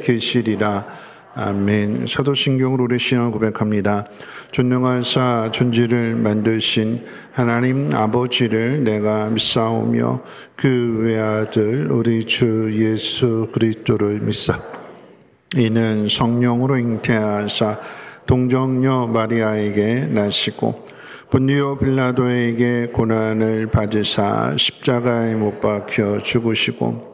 계시리라. 아멘. 사도신경으로 우리 신앙을 고백합니다. 전능하사 천지를 만드신 하나님 아버지를 내가 믿사오며 그 외아들 우리 주 예수 그리스도를 믿사. 이는 성령으로 잉태하사 동정녀 마리아에게 나시고 본디오 빌라도에게 고난을 받으사 십자가에 못 박혀 죽으시고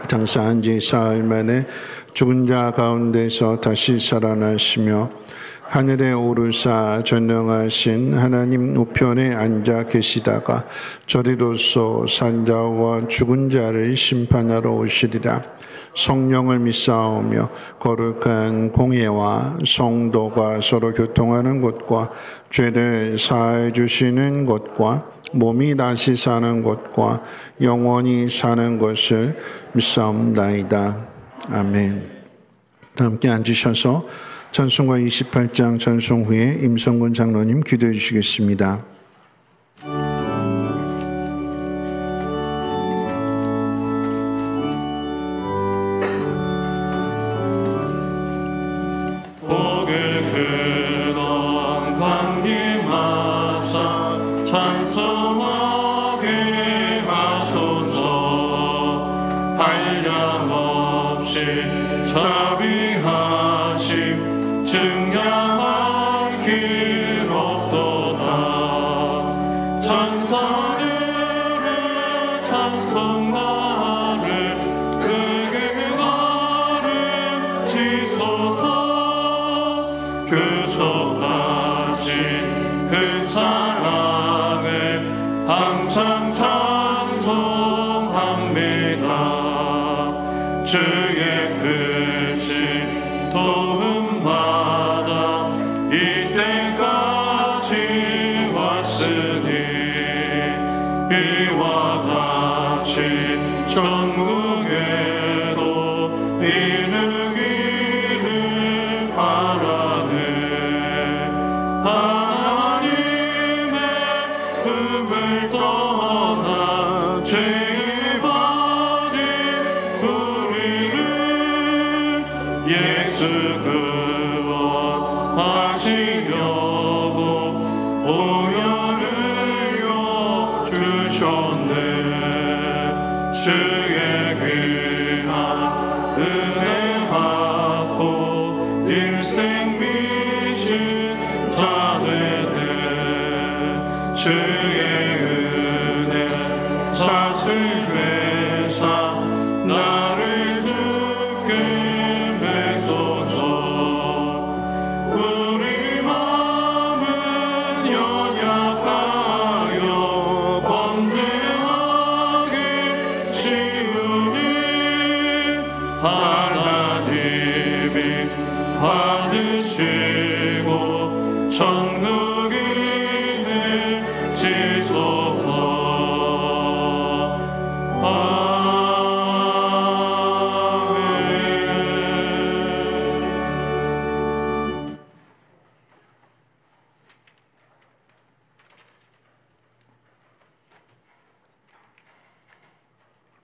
장사한 지 사흘 만에 죽은 자 가운데서 다시 살아나시며 하늘에 오르사 전능하신 하나님 우편에 앉아 계시다가 저리로서 산자와 죽은 자를 심판하러 오시리라. 성령을 믿사오며 거룩한 공예와 성도가 서로 교통하는 곳과 죄를 사해 주시는 곳과 몸이 다시 사는 곳과 영원히 사는 것을 믿사옵나이다. 아멘. 함께 앉으셔서 찬송가 28장 찬송 후에 임성근 장로님 기도해 주시겠습니다.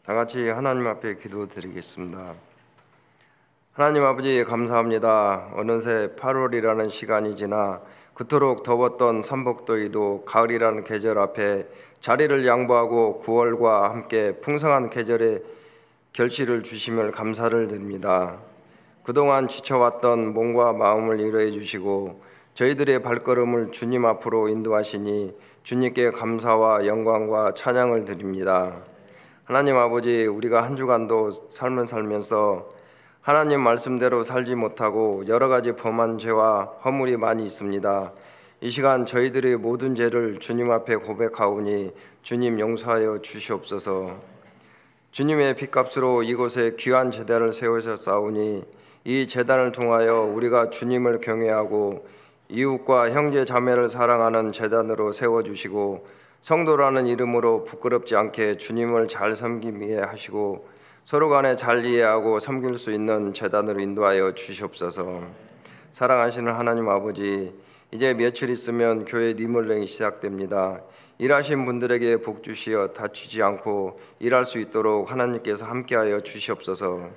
다 같이 하나님 앞에 기도드리겠습니다. 하나님 아버지 감사합니다. 어느새 8월이라는 시간이 지나 그토록 더웠던 삼복더위도 가을이라는 계절 앞에 자리를 양보하고 9월과 함께 풍성한 계절의 결실을 주심을 감사를 드립니다. 그동안 지쳐왔던 몸과 마음을 위로해 주시고 저희들의 발걸음을 주님 앞으로 인도하시니 주님께 감사와 영광과 찬양을 드립니다. 하나님 아버지, 우리가 한 주간도 삶을 살면서 하나님 말씀대로 살지 못하고 여러 가지 범한 죄와 허물이 많이 있습니다. 이 시간 저희들의 모든 죄를 주님 앞에 고백하오니 주님 용서하여 주시옵소서. 주님의 핏값으로 이곳에 귀한 제단을 세우셨사오니 이 제단을 통하여 우리가 주님을 경외하고 이웃과 형제 자매를 사랑하는 제단으로 세워주시고 성도라는 이름으로 부끄럽지 않게 주님을 잘 섬기게 하시고 서로 간에 잘 이해하고 섬길 수 있는 제단으로 인도하여 주시옵소서. 사랑하시는 하나님 아버지, 이제 며칠 있으면 교회 리모델링이 시작됩니다. 일하신 분들에게 복 주시어 다치지 않고 일할 수 있도록 하나님께서 함께하여 주시옵소서.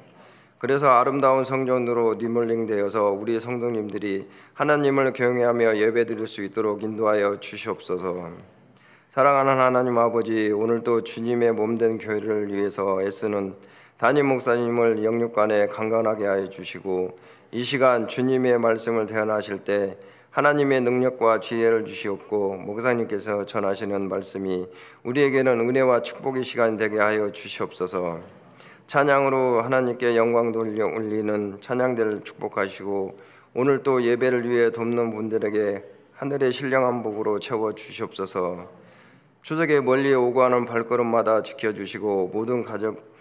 그래서 아름다운 성전으로 리모델링되어서 우리 성도님들이 하나님을 경외하며 예배드릴 수 있도록 인도하여 주시옵소서. 사랑하는 하나님 아버지, 오늘도 주님의 몸된 교회를 위해서 애쓰는 담임 목사님을 영육간에 강건하게 하여 주시고, 이 시간 주님의 말씀을 대언하실 때 하나님의 능력과 지혜를 주시옵고, 목사님께서 전하시는 말씀이 우리에게는 은혜와 축복의 시간이 되게 하여 주시옵소서. 찬양으로 하나님께 영광 돌려 올리는 찬양대를 축복하시고, 오늘 또 예배를 위해 돕는 분들에게 하늘의 신령한 복으로 채워 주시옵소서. 추석에 멀리 오고 하는 발걸음마다 지켜주시고, 모든 가족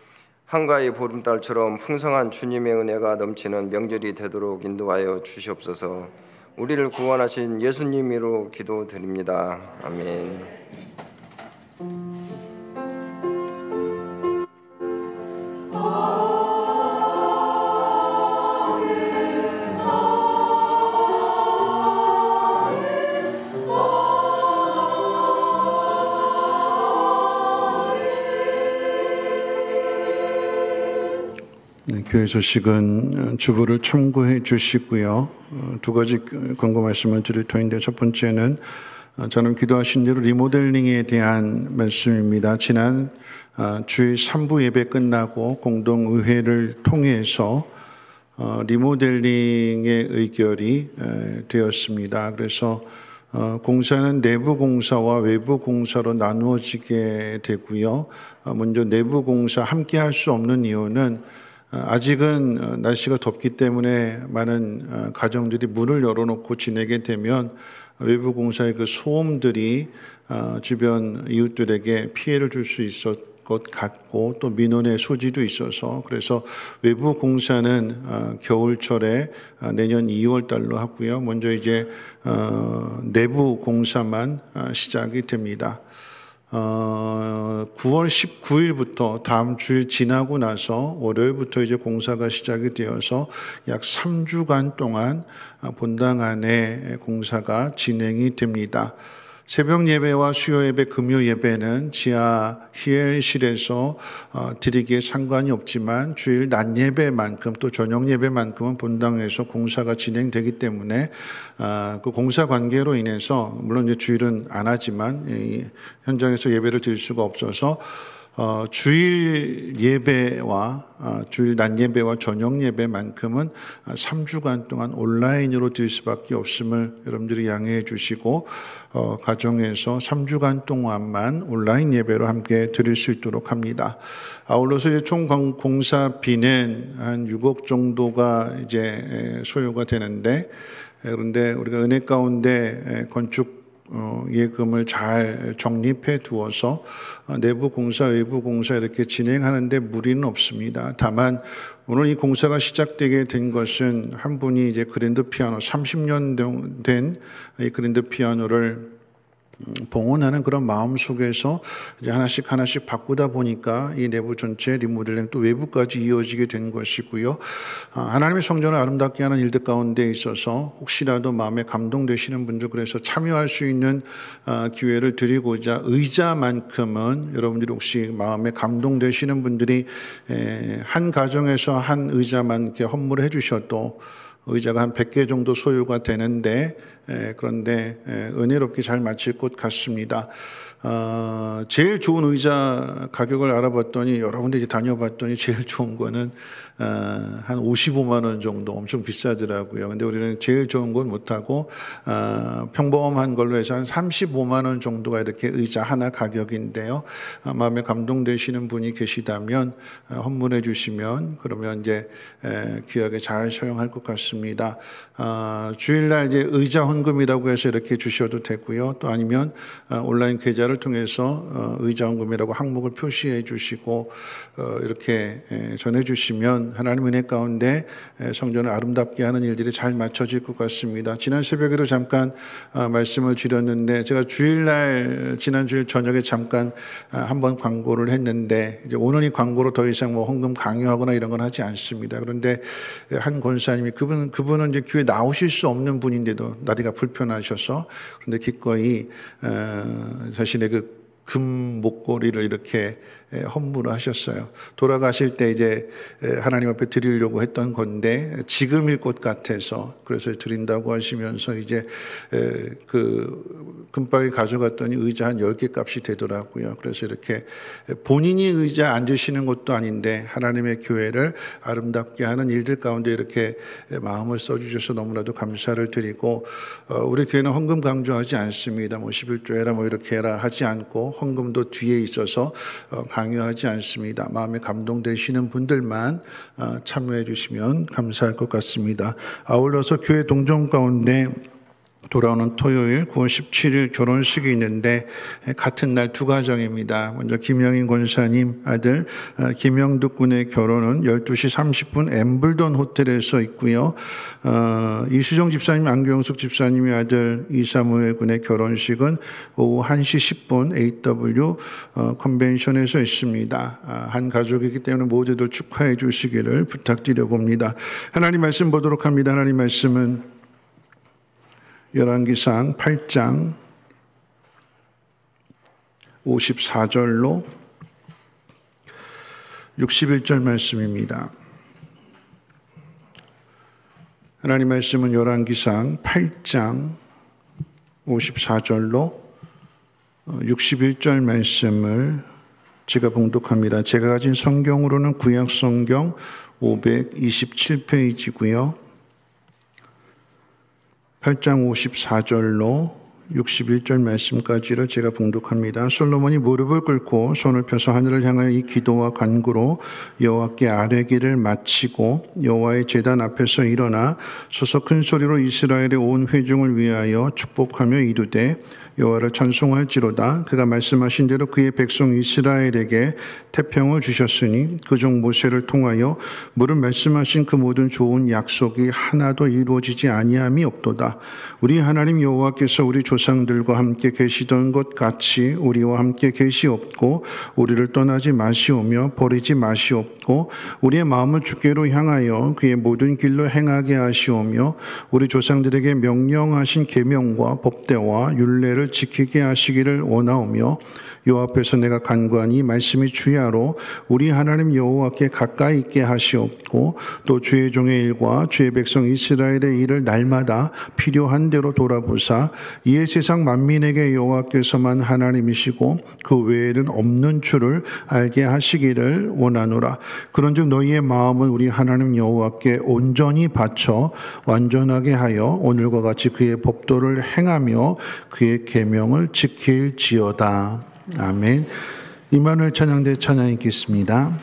한가위 보름달처럼 풍성한 주님의 은혜가 넘치는 명절이 되도록 인도하여 주시옵소서. 우리를 구원하신 예수님으로 기도드립니다. 아멘. 교회 소식은 주보를 참고해 주시고요. 두 가지 권고 말씀을 드릴 터인데, 첫 번째는 저는 기도하신 대로 리모델링에 대한 말씀입니다. 지난 주일 3부 예배 끝나고 공동의회를 통해서 리모델링의 의결이 되었습니다. 그래서 공사는 내부 공사와 외부 공사로 나누어지게 되고요. 먼저 내부 공사 함께 할 수 없는 이유는 아직은 날씨가 덥기 때문에 많은 가정들이 문을 열어놓고 지내게 되면 외부 공사의 그 소음들이 주변 이웃들에게 피해를 줄 수 있을 것 같고, 또 민원의 소지도 있어서, 그래서 외부 공사는 겨울철에 내년 2월 달로 하고요. 먼저 이제 내부 공사만 시작이 됩니다. 9월 19일부터 다음 주일 지나고 나서 월요일부터 이제 공사가 시작이 되어서 약 3주간 동안 본당 안에 공사가 진행이 됩니다. 새벽 예배와 수요 예배, 금요 예배는 지하 희엘실에서 드리기에 상관이 없지만 주일 낮 예배만큼 또 저녁 예배만큼은 본당에서 공사가 진행되기 때문에 그 공사 관계로 인해서 물론 이제 주일은 안 하지만 현장에서 예배를 드릴 수가 없어서 주일 예배와 주일 낮 예배와 저녁 예배만큼은 3주간 동안 온라인으로 드릴 수밖에 없음을 여러분들이 양해해 주시고, 가정에서 3주간 동안만 온라인 예배로 함께 드릴 수 있도록 합니다. 아울러서 이제 총 공사비는 한 6억 정도가 이제 소요가 되는데, 그런데 우리가 은혜 가운데 건축 예금을 잘 적립해 두어서 내부 공사, 외부 공사 이렇게 진행하는데 무리는 없습니다. 다만 오늘 이 공사가 시작되게 된 것은 한 분이 이제 그랜드 피아노 30년 된 이 그랜드 피아노를 봉헌하는 그런 마음 속에서 이제 하나씩 바꾸다 보니까 이 내부 전체 리모델링 또 외부까지 이어지게 된 것이고요. 하나님의 성전을 아름답게 하는 일들 가운데 있어서 혹시라도 마음에 감동되시는 분들, 그래서 참여할 수 있는 기회를 드리고자 의자만큼은 여러분들이 혹시 마음에 감동되시는 분들이 한 가정에서 한 의자만 이렇게 헌물해 주셔도 의자가 한 100개 정도 소요가 되는데, 그런데 은혜롭게 잘 마칠 것 같습니다. 제일 좋은 의자 가격을 알아봤더니, 여러 군데 이제 다녀봤더니 제일 좋은 거는 한 55만 원 정도, 엄청 비싸더라고요. 근데 우리는 제일 좋은 건 못하고 평범한 걸로 해서 한 35만 원 정도가 이렇게 의자 하나 가격인데요. 마음에 감동되시는 분이 계시다면 헌문해 주시면 그러면 이제 귀하게 잘 사용할 것 같습니다. 주일날 이제 의자 헌금이라고 해서 이렇게 주셔도 되고요. 또 아니면 온라인 계좌를 통해서 의자 헌금이라고 항목을 표시해 주시고 이렇게 전해 주시면 하나님 은혜 가운데 성전을 아름답게 하는 일들이 잘 맞춰질 것 같습니다. 지난 새벽에도 잠깐 말씀을 드렸는데, 제가 주일날 지난 주일 저녁에 잠깐 한번 광고를 했는데, 이제 오늘 이 광고로 더 이상 뭐 헌금 강요하거나 이런 건 하지 않습니다. 그런데 한 권사님이 그분은 이제 교회 나오실 수 없는 분인데도 다리가 불편하셔서, 그런데 기꺼이 자신의 그 금 목걸이를 이렇게 헌물을 하셨어요. 돌아가실 때 이제 하나님 앞에 드리려고 했던 건데 지금일 것 같아서 그래서 드린다고 하시면서 이제 그 금방에 가져갔더니 의자 한 10개 값이 되더라고요. 그래서 이렇게 본인이 의자 앉으시는 것도 아닌데 하나님의 교회를 아름답게 하는 일들 가운데 이렇게 마음을 써주셔서 너무나도 감사를 드리고, 우리 교회는 헌금 강조하지 않습니다. 뭐 11조 해라 뭐 이렇게 해라 하지 않고 헌금도 뒤에 있어서 강요하지 않습니다. 마음에 감동되시는 분들만 참여해 주시면 감사할 것 같습니다. 아울러서 교회 동정 가운데 돌아오는 토요일 9월 17일 결혼식이 있는데 같은 날 두 가정입니다. 먼저 김영인 권사님 아들 김영득 군의 결혼은 12시 30분 엠블던 호텔에서 있고요. 이수정 집사님, 안경숙 집사님의 아들 이사무엘 군의 결혼식은 오후 1시 10분 AW 컨벤션에서 있습니다. 한 가족이기 때문에 모두들 축하해 주시기를 부탁드려 봅니다. 하나님 말씀 보도록 합니다. 하나님 말씀은 열왕기상 8장 54절로 61절 말씀입니다. 하나님 말씀은 열왕기상 8장 54절로 61절 말씀을 제가 봉독합니다. 제가 가진 성경으로는 구약 성경 527페이지고요. 8장 54절로 61절 말씀까지를 제가 봉독합니다. 솔로몬이 무릎을 꿇고 손을 펴서 하늘을 향하여 이 기도와 간구로 여호와께 아뢰기를 마치고 여호와의 제단 앞에서 일어나 서서 큰 소리로 이스라엘의 온 회중을 위하여 축복하며 이르되 여호와를 찬송할지로다. 그가 말씀하신 대로 그의 백성 이스라엘에게 태평을 주셨으니 그 종 모세를 통하여 무릇 말씀하신 그 모든 좋은 약속이 하나도 이루어지지 아니함이 없도다. 우리 하나님 여호와께서 우리 조상들과 함께 계시던 것 같이 우리와 함께 계시옵고 우리를 떠나지 마시오며 버리지 마시옵고 우리의 마음을 주께로 향하여 그의 모든 길로 행하게 하시오며 우리 조상들에게 명령하신 계명과 법대와 율례를 지키게 하시기를 원하오며 여호와 앞에서 내가 간구하니 이 말씀이 주야로 우리 하나님 여호와께 가까이 있게 하시옵고 또 주의 종의 일과 주의 백성 이스라엘의 일을 날마다 필요한 대로 돌아보사 이에 세상 만민에게 여호와께서만 하나님이시고 그 외에는 없는 줄을 알게 하시기를 원하노라. 그런즉 너희의 마음을 우리 하나님 여호와께 온전히 바쳐 완전하게 하여 오늘과 같이 그의 법도를 행하며 그의 계명을 지킬지어다. 아멘. 임마누엘 찬양대 찬양 읽겠습니다.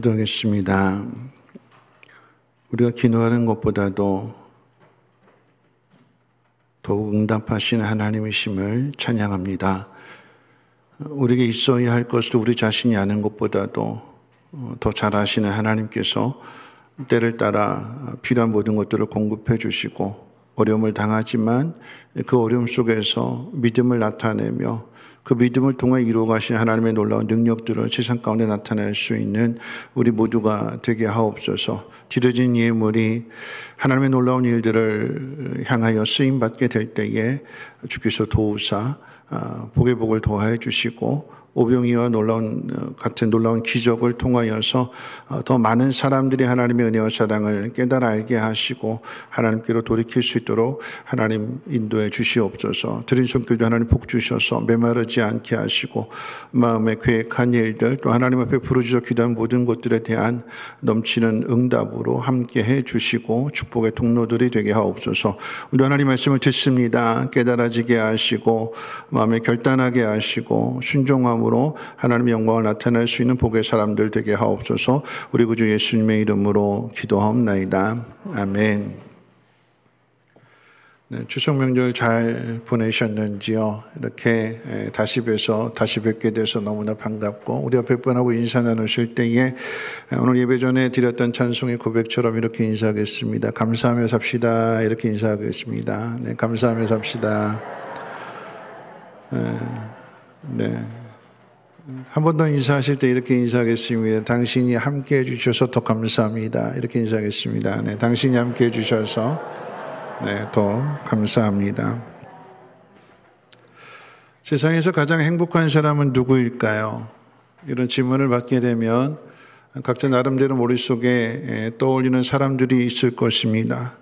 기도하겠습니다. 우리가 기도하는 것보다도 더욱 응답하시는 하나님이심을 찬양합니다. 우리에게 있어야 할 것을 우리 자신이 아는 것보다도 더 잘 아시는 하나님께서 때를 따라 필요한 모든 것들을 공급해 주시고 어려움을 당하지만 그 어려움 속에서 믿음을 나타내며 그 믿음을 통해 이루어 가신 하나님의 놀라운 능력들을 세상 가운데 나타낼 수 있는 우리 모두가 되게 하옵소서. 뒤처진 예물이 하나님의 놀라운 일들을 향하여 쓰임받게 될 때에 주께서 도우사 복의 복을 더하여 주시고 오병이와 같은 놀라운 기적을 통하여서 더 많은 사람들이 하나님의 은혜와 사랑을 깨달아 알게 하시고 하나님께로 돌이킬 수 있도록 하나님 인도해 주시옵소서. 드린 손길도 하나님 복 주셔서 메마르지 않게 하시고 마음에 계획한 일들 또 하나님 앞에 부르짖어 기도한 모든 것들에 대한 넘치는 응답으로 함께 해 주시고 축복의 통로들이 되게 하옵소서. 우리 하나님 말씀을 듣습니다. 깨달아지게 하시고 마음에 결단하게 하시고 순종함으로 하나님의 영광을 나타낼 수 있는 복의 사람들 되게 하옵소서. 우리 구주 예수님의 이름으로 기도하옵나이다. 아멘. 네, 추석 명절 잘 보내셨는지요? 이렇게 다시 뵈서 다시 뵙게 돼서 너무나 반갑고 우리 앞에 분하고 인사 나누실 때에 오늘 예배 전에 드렸던 찬송의 고백처럼 이렇게 인사하겠습니다. 감사하며 삽시다. 이렇게 인사하겠습니다. 네, 감사하며 삽시다. 네. 한 번 더 인사하실 때 이렇게 인사하겠습니다. 당신이 함께 해주셔서 더 감사합니다. 이렇게 인사하겠습니다. 네, 당신이 함께 해주셔서 더 감사합니다. 세상에서 가장 행복한 사람은 누구일까요? 이런 질문을 받게 되면 각자 나름대로 머릿속에 떠올리는 사람들이 있을 것입니다.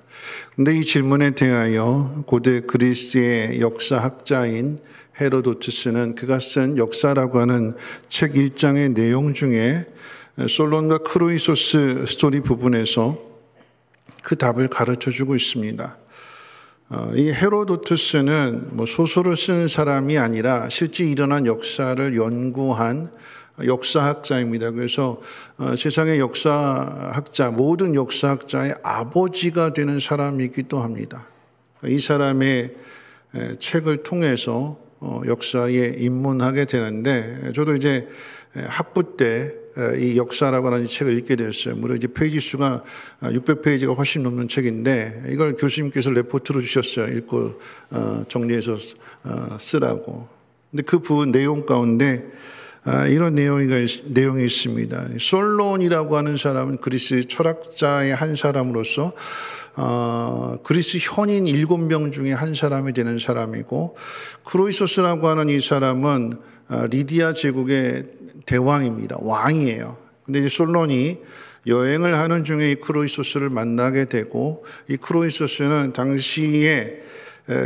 그런데 이 질문에 대하여 고대 그리스의 역사학자인 헤로도투스는 그가 쓴 역사라고 하는 책 1장의 내용 중에 솔론과 크로이소스 스토리 부분에서 그 답을 가르쳐주고 있습니다. 이 헤로도투스는 소설을 쓴 사람이 아니라 실제 일어난 역사를 연구한 역사학자입니다. 그래서 세상의 역사학자, 모든 역사학자의 아버지가 되는 사람이기도 합니다. 이 사람의 책을 통해서 역사에 입문하게 되는데 저도 이제 학부 때 이 역사라고 하는 이 책을 읽게 됐어요. 물론 이제 페이지 수가 600페이지가 훨씬 넘는 책인데 이걸 교수님께서 레포트로 주셨어요. 읽고 정리해서 쓰라고. 근데 그 부분 내용 가운데 이런 내용이 있습니다. 솔론이라고 하는 사람은 그리스 철학자의 한 사람으로서 그리스 현인 7명 중에 한 사람이 되는 사람이고 크로이소스라고 하는 이 사람은 리디아 제국의 대왕입니다. 왕이에요. 근데 이제 솔론이 여행을 하는 중에 이 크로이소스를 만나게 되고 이 크로이소스는 당시에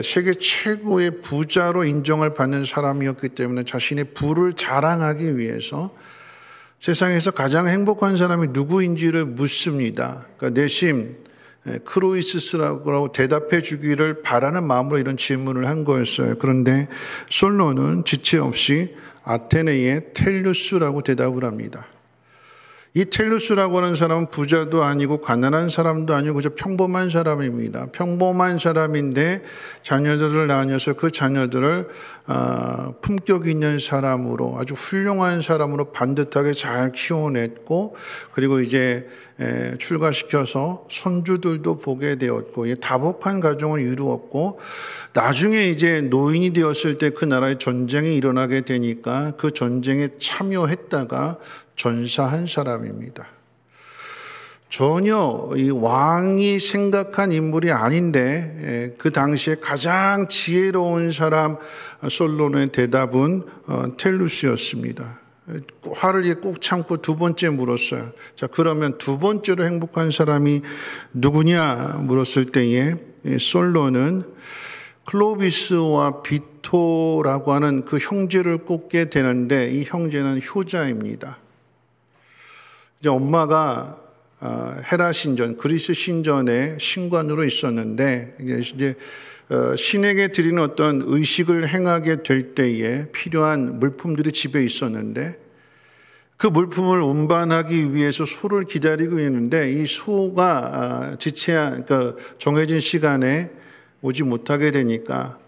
세계 최고의 부자로 인정을 받는 사람이었기 때문에 자신의 부를 자랑하기 위해서 세상에서 가장 행복한 사람이 누구인지를 묻습니다. 그러니까 내심 크로이소스라고 대답해 주기를 바라는 마음으로 이런 질문을 한 거였어요. 그런데 솔론은 지체 없이 아테네의 텔루스라고 대답을 합니다. 이 텔루스라고 하는 사람은 부자도 아니고 가난한 사람도 아니고 그저 평범한 사람입니다. 평범한 사람인데 자녀들을 낳아서 그 자녀들을 품격 있는 사람으로, 아주 훌륭한 사람으로 반듯하게 잘 키워냈고, 그리고 이제 출가시켜서 손주들도 보게 되었고, 다복한 가정을 이루었고, 나중에 이제 노인이 되었을 때 그 나라에 전쟁이 일어나게 되니까 그 전쟁에 참여했다가 전사한 사람입니다. 전혀 이 왕이 생각한 인물이 아닌데 그 당시에 가장 지혜로운 사람 솔로몬의 대답은 텔루스였습니다. 화를 꼭 참고 두 번째 물었어요. 자, 그러면 두 번째로 행복한 사람이 누구냐 물었을 때에 솔로는 클로비스와 비토라고 하는 그 형제를 꼽게 되는데, 이 형제는 효자입니다. 이제 엄마가 헤라 신전, 그리스 신전의 신관으로 있었는데, 이제 신에게 드리는 어떤 의식을 행하게 될 때에 필요한 물품들이 집에 있었는데, 그 물품을 운반하기 위해서 소를 기다리고 있는데, 이 소가 그러니까 정해진 시간에 오지 못하게 되니까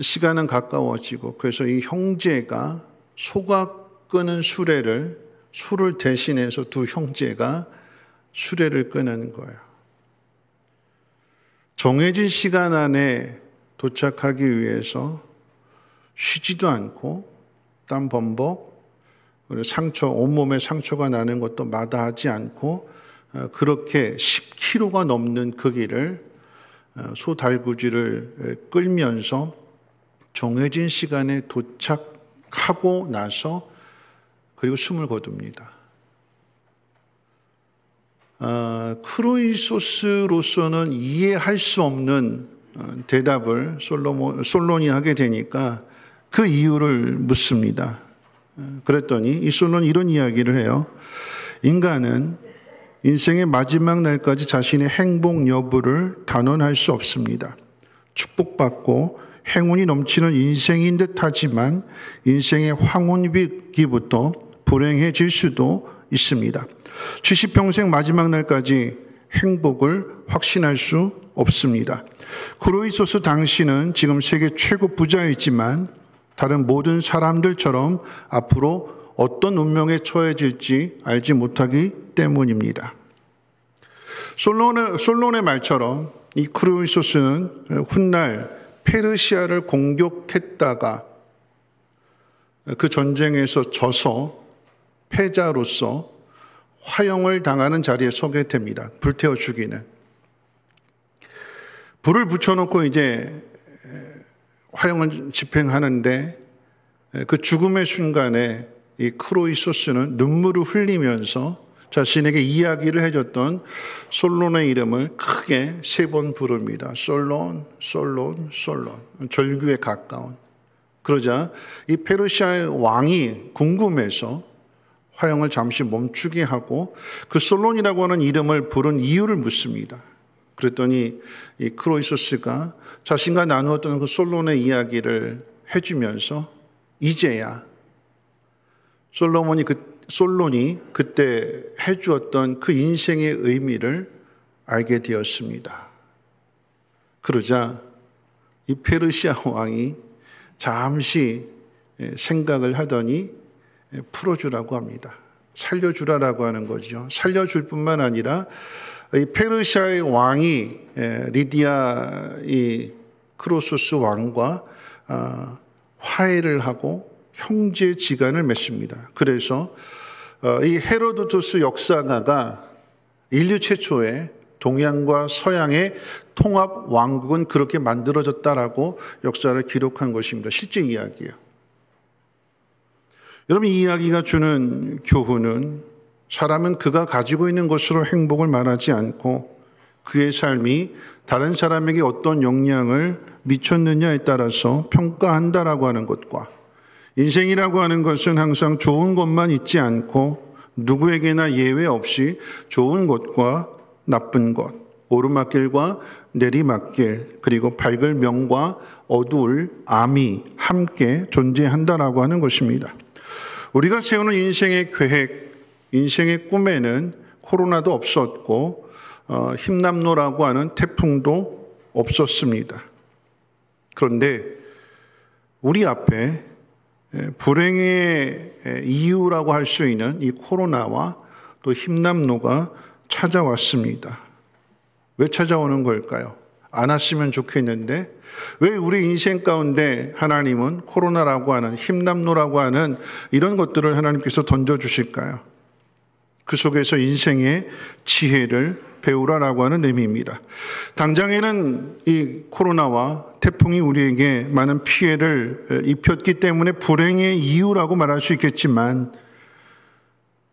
시간은 가까워지고, 그래서 이 형제가 소가 끄는 수레를, 소를 대신해서 두 형제가 수레를 끄는 거예요. 정해진 시간 안에 도착하기 위해서 쉬지도 않고 땀 범벅, 그리고 상처, 온몸에 상처가 나는 것도 마다하지 않고 그렇게 10km가 넘는 그 길을 소 달구지를 끌면서 정해진 시간에 도착하고 나서 그리고 숨을 거둡니다. 크로이소스로서는 이해할 수 없는 대답을 솔론이 하게 되니까 그 이유를 묻습니다. 그랬더니 이 솔론이 이런 이야기를 해요. 인간은 인생의 마지막 날까지 자신의 행복 여부를 단언할 수 없습니다. 축복받고 행운이 넘치는 인생인 듯 하지만 인생의 황혼기부터 불행해질 수도 있습니다. 70평생 마지막 날까지 행복을 확신할 수 없습니다. 크로이소스 당신은 지금 세계 최고 부자이지만 다른 모든 사람들처럼 앞으로 어떤 운명에 처해질지 알지 못하기 때문입니다. 솔론의 말처럼 이 크로이소스는 훗날 페르시아를 공격했다가 그 전쟁에서 져서 패자로서 화형을 당하는 자리에 서게 됩니다. 불태워 죽이는. 불을 붙여놓고 이제 화형을 집행하는데 그 죽음의 순간에 이 크로이소스는 눈물을 흘리면서 자신에게 이야기를 해줬던 솔론의 이름을 크게 3번 부릅니다. 솔론, 솔론, 솔론. 절규에 가까운. 그러자 이 페르시아의 왕이 궁금해서 화형을 잠시 멈추게 하고 그 솔론이라고 하는 이름을 부른 이유를 묻습니다. 그랬더니 이 크로이소스가 자신과 나누었던 그 솔론의 이야기를 해주면서 이제야 솔론이 그때 해주었던 그 인생의 의미를 알게 되었습니다. 그러자 이 페르시아 왕이 잠시 생각을 하더니 풀어주라고 합니다. 살려주라라고 하는 거죠. 살려줄 뿐만 아니라 이 페르시아의 왕이 리디아 이 크로소스 왕과 화해를 하고 형제지간을 맺습니다. 그래서 이 헤로도토스 역사가가 인류 최초의 동양과 서양의 통합 왕국은 그렇게 만들어졌다라고 역사를 기록한 것입니다. 실제 이야기예요. 여러분, 이 이야기가 주는 교훈은 사람은 그가 가지고 있는 것으로 행복을 말하지 않고 그의 삶이 다른 사람에게 어떤 영향을 미쳤느냐에 따라서 평가한다라고 하는 것과 인생이라고 하는 것은 항상 좋은 것만 있지 않고 누구에게나 예외 없이 좋은 것과 나쁜 것, 오르막길과 내리막길, 그리고 밝을 명과 어두울 암이 함께 존재한다라고 하는 것입니다. 우리가 세우는 인생의 계획, 인생의 꿈에는 코로나도 없었고 힘남노라고 하는 태풍도 없었습니다. 그런데 우리 앞에 불행의 이유라고 할 수 있는 이 코로나와 또 힘남노가 찾아왔습니다. 왜 찾아오는 걸까요? 안 왔으면 좋겠는데 왜 우리 인생 가운데 하나님은 코로나라고 하는 힘남노라고 하는 이런 것들을 하나님께서 던져주실까요? 그 속에서 인생의 지혜를 배우라라고 하는 의미입니다. 당장에는 이 코로나와 태풍이 우리에게 많은 피해를 입혔기 때문에 불행의 이유라고 말할 수 있겠지만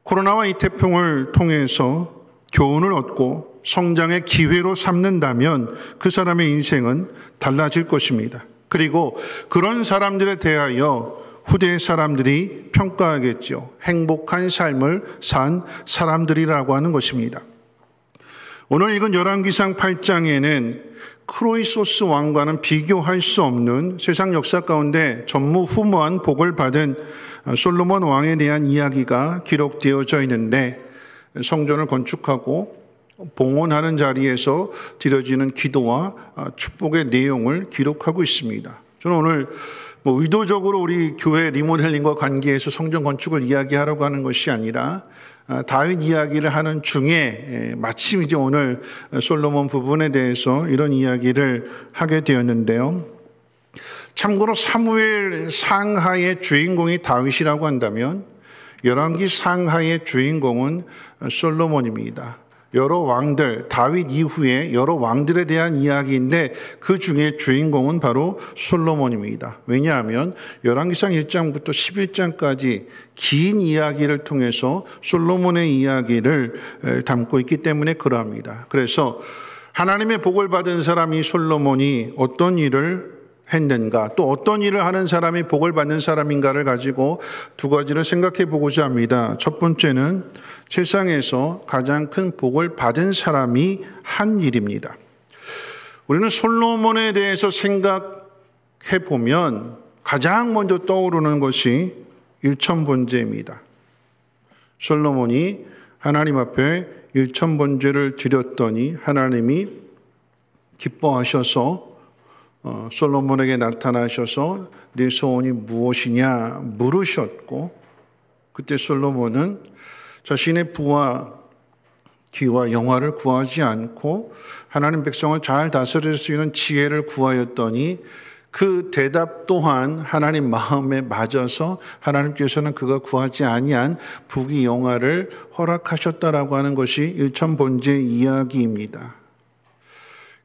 코로나와 이 태풍을 통해서 교훈을 얻고 성장의 기회로 삼는다면 그 사람의 인생은 달라질 것입니다. 그리고 그런 사람들에 대하여 후대의 사람들이 평가하겠죠. 행복한 삶을 산 사람들이라고 하는 것입니다. 오늘 읽은 열왕기상 8장에는 크로이소스 왕과는 비교할 수 없는 세상 역사 가운데 전무후무한 복을 받은 솔로몬 왕에 대한 이야기가 기록되어져 있는데 성전을 건축하고 봉헌하는 자리에서 드려지는 기도와 축복의 내용을 기록하고 있습니다. 저는 오늘 의도적으로 우리 교회 리모델링과 관계해서 성전 건축을 이야기하려고 하는 것이 아니라 다윗 이야기를 하는 중에 마침 이제 오늘 솔로몬 부분에 대해서 이런 이야기를 하게 되었는데요. 참고로 사무엘 상하의 주인공이 다윗이라고 한다면 열왕기 상하의 주인공은 솔로몬입니다. 여러 왕들, 다윗 이후에 여러 왕들에 대한 이야기인데 그 중에 주인공은 바로 솔로몬입니다. 왜냐하면 열왕기상 1장부터 11장까지 긴 이야기를 통해서 솔로몬의 이야기를 담고 있기 때문에 그러합니다. 그래서 하나님의 복을 받은 사람이 솔로몬이 어떤 일을 했는가, 또 어떤 일을 하는 사람이 복을 받는 사람인가를 가지고 두 가지를 생각해 보고자 합니다. 첫 번째는 세상에서 가장 큰 복을 받은 사람이 한 일입니다. 우리는 솔로몬에 대해서 생각해 보면 가장 먼저 떠오르는 것이 일천번제입니다. 솔로몬이 하나님 앞에 일천번제를 드렸더니 하나님이 기뻐하셔서 솔로몬에게 나타나셔서 네 소원이 무엇이냐 물으셨고, 그때 솔로몬은 자신의 부와 기와 영화를 구하지 않고 하나님 백성을 잘 다스릴 수 있는 지혜를 구하였더니 그 대답 또한 하나님 마음에 맞아서 하나님께서는 그가 구하지 아니한 부귀 영화를 허락하셨다라고 하는 것이 일천번제 이야기입니다.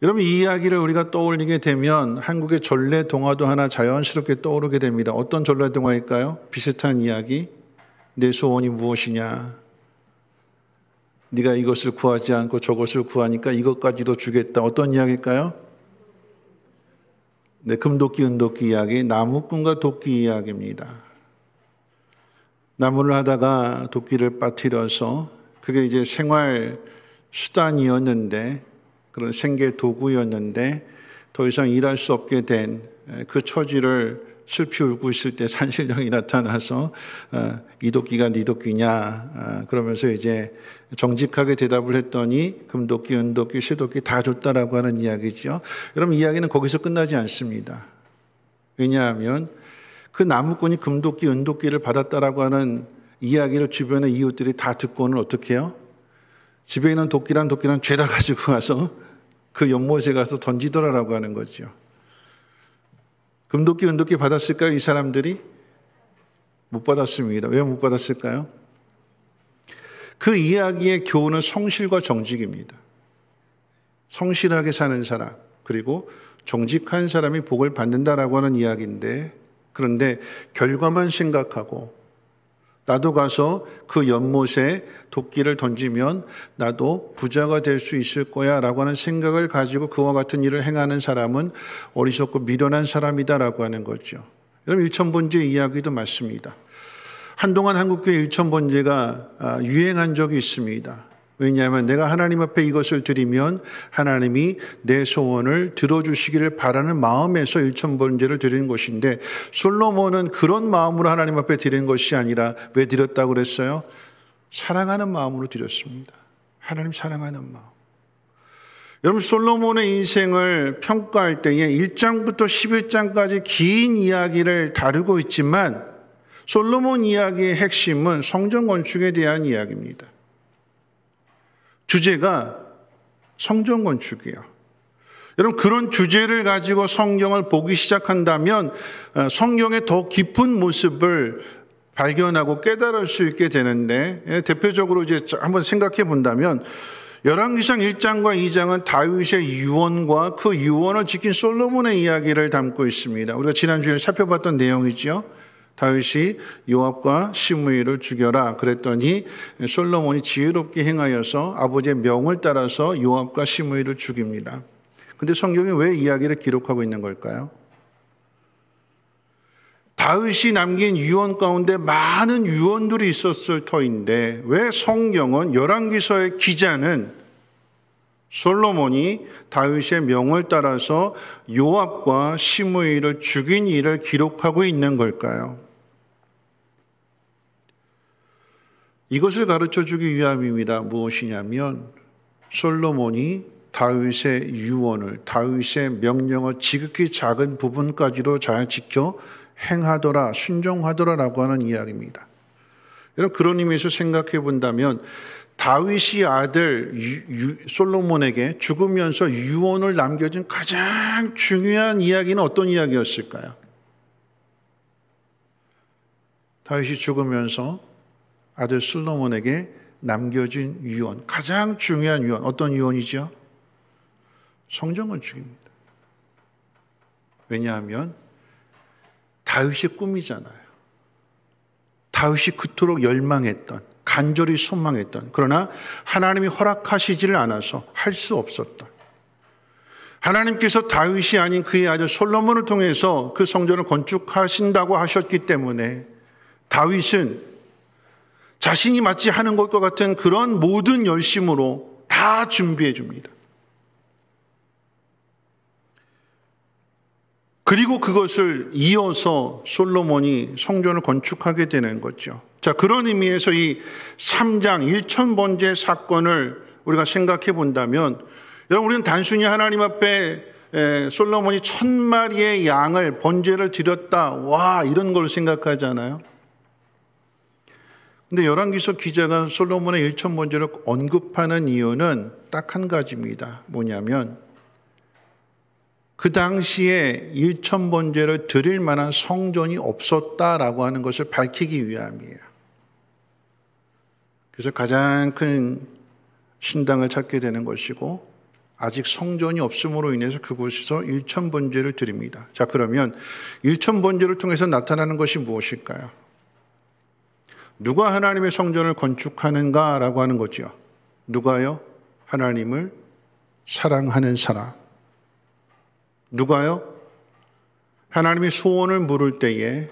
여러분, 이 이야기를 우리가 떠올리게 되면 한국의 전래 동화도 하나 자연스럽게 떠오르게 됩니다. 어떤 전래 동화일까요? 비슷한 이야기. 내 소원이 무엇이냐? 네가 이것을 구하지 않고 저것을 구하니까 이것까지도 주겠다. 어떤 이야기일까요? 네, 금도끼, 은도끼 이야기, 나무꾼과 도끼 이야기입니다. 나무를 하다가 도끼를 빠뜨려서 그게 이제 생활 수단이었는데, 그런 생계 도구였는데 더 이상 일할 수 없게 된 그 처지를 슬피 울고 있을 때 산신령이 나타나서 이 도끼가 네 도끼냐 그러면서 이제 정직하게 대답을 했더니 금도끼, 은도끼, 쇠도끼 다 줬다라고 하는 이야기죠. 여러분, 이야기는 거기서 끝나지 않습니다. 왜냐하면 그 나무꾼이 금도끼, 은도끼를 받았다라고 하는 이야기를 주변의 이웃들이 다 듣고는 어떻게 해요? 집에 있는 도끼랑 죄다 가지고 가서 그 연못에 가서 던지더라라고 하는 거죠. 금도끼, 은도끼 받았을까요? 이 사람들이? 못 받았습니다. 왜 못 받았을까요? 그 이야기의 교훈은 성실과 정직입니다. 성실하게 사는 사람, 그리고 정직한 사람이 복을 받는다라고 하는 이야기인데, 그런데 결과만 생각하고 나도 가서 그 연못에 도끼를 던지면 나도 부자가 될 수 있을 거야 라고 하는 생각을 가지고 그와 같은 일을 행하는 사람은 어리석고 미련한 사람이다라고 하는 거죠. 여러분, 일천번제 이야기도 맞습니다. 한동안 한국교회 일천번제가 유행한 적이 있습니다. 왜냐하면 내가 하나님 앞에 이것을 드리면 하나님이 내 소원을 들어주시기를 바라는 마음에서 일천번제를 드리는 것인데, 솔로몬은 그런 마음으로 하나님 앞에 드린 것이 아니라 왜 드렸다고 그랬어요? 사랑하는 마음으로 드렸습니다. 하나님 사랑하는 마음. 여러분, 솔로몬의 인생을 평가할 때에 1장부터 11장까지 긴 이야기를 다루고 있지만 솔로몬 이야기의 핵심은 성전 건축에 대한 이야기입니다. 주제가 성전 건축이에요. 여러분, 그런 주제를 가지고 성경을 보기 시작한다면 성경의 더 깊은 모습을 발견하고 깨달을 수 있게 되는데, 대표적으로 이제 한번 생각해 본다면 열왕기상 1장과 2장은 다윗의 유언과 그 유언을 지킨 솔로몬의 이야기를 담고 있습니다. 우리가 지난주에 살펴봤던 내용이죠. 다윗이 요압과 시므이를 죽여라 그랬더니 솔로몬이 지혜롭게 행하여서 아버지의 명을 따라서 요압과 시므이를 죽입니다. 근데 성경이 왜 이야기를 기록하고 있는 걸까요? 다윗이 남긴 유언 가운데 많은 유언들이 있었을 터인데 왜 성경은 열왕기서의 기자는 솔로몬이 다윗의 명을 따라서 요압과 시므이를 죽인 일을 기록하고 있는 걸까요? 이것을 가르쳐주기 위함입니다. 무엇이냐면 솔로몬이 다윗의 유언을, 다윗의 명령을 지극히 작은 부분까지도 잘 지켜 행하더라, 순종하더라라고 하는 이야기입니다. 여러분, 그런 의미에서 생각해 본다면 다윗이 아들 솔로몬에게 죽으면서 유언을 남겨준 가장 중요한 이야기는 어떤 이야기였을까요? 다윗이 죽으면서 아들 솔로몬에게 남겨준 유언, 가장 중요한 유언, 어떤 유언이죠? 성전 건축입니다. 왜냐하면 다윗의 꿈이잖아요. 다윗이 그토록 열망했던, 간절히 소망했던, 그러나 하나님이 허락하시지를 않아서 할 수 없었던, 하나님께서 다윗이 아닌 그의 아들 솔로몬을 통해서 그 성전을 건축하신다고 하셨기 때문에 다윗은 자신이 마치 하는 것과 같은 그런 모든 열심으로 다 준비해 줍니다. 그리고 그것을 이어서 솔로몬이 성전을 건축하게 되는 거죠. 자, 그런 의미에서 이 3장 1,000번째 사건을 우리가 생각해 본다면, 여러분, 우리는 단순히 하나님 앞에 솔로몬이 1,000마리의 양을 번제를 드렸다, 와, 이런 걸 생각하잖아요. 근데 열왕기서 기자가 솔로몬의 1,000번제를 언급하는 이유는 딱 한 가지입니다. 뭐냐면 그 당시에 1,000번제를 드릴 만한 성전이 없었다라고 하는 것을 밝히기 위함이에요. 그래서 가장 큰 신당을 찾게 되는 것이고 아직 성전이 없음으로 인해서 그곳에서 1,000번제를 드립니다. 자, 그러면 1,000번제를 통해서 나타나는 것이 무엇일까요? 누가 하나님의 성전을 건축하는가라고 하는 거죠. 누가요? 하나님을 사랑하는 사람. 누가요? 하나님이 소원을 물을 때에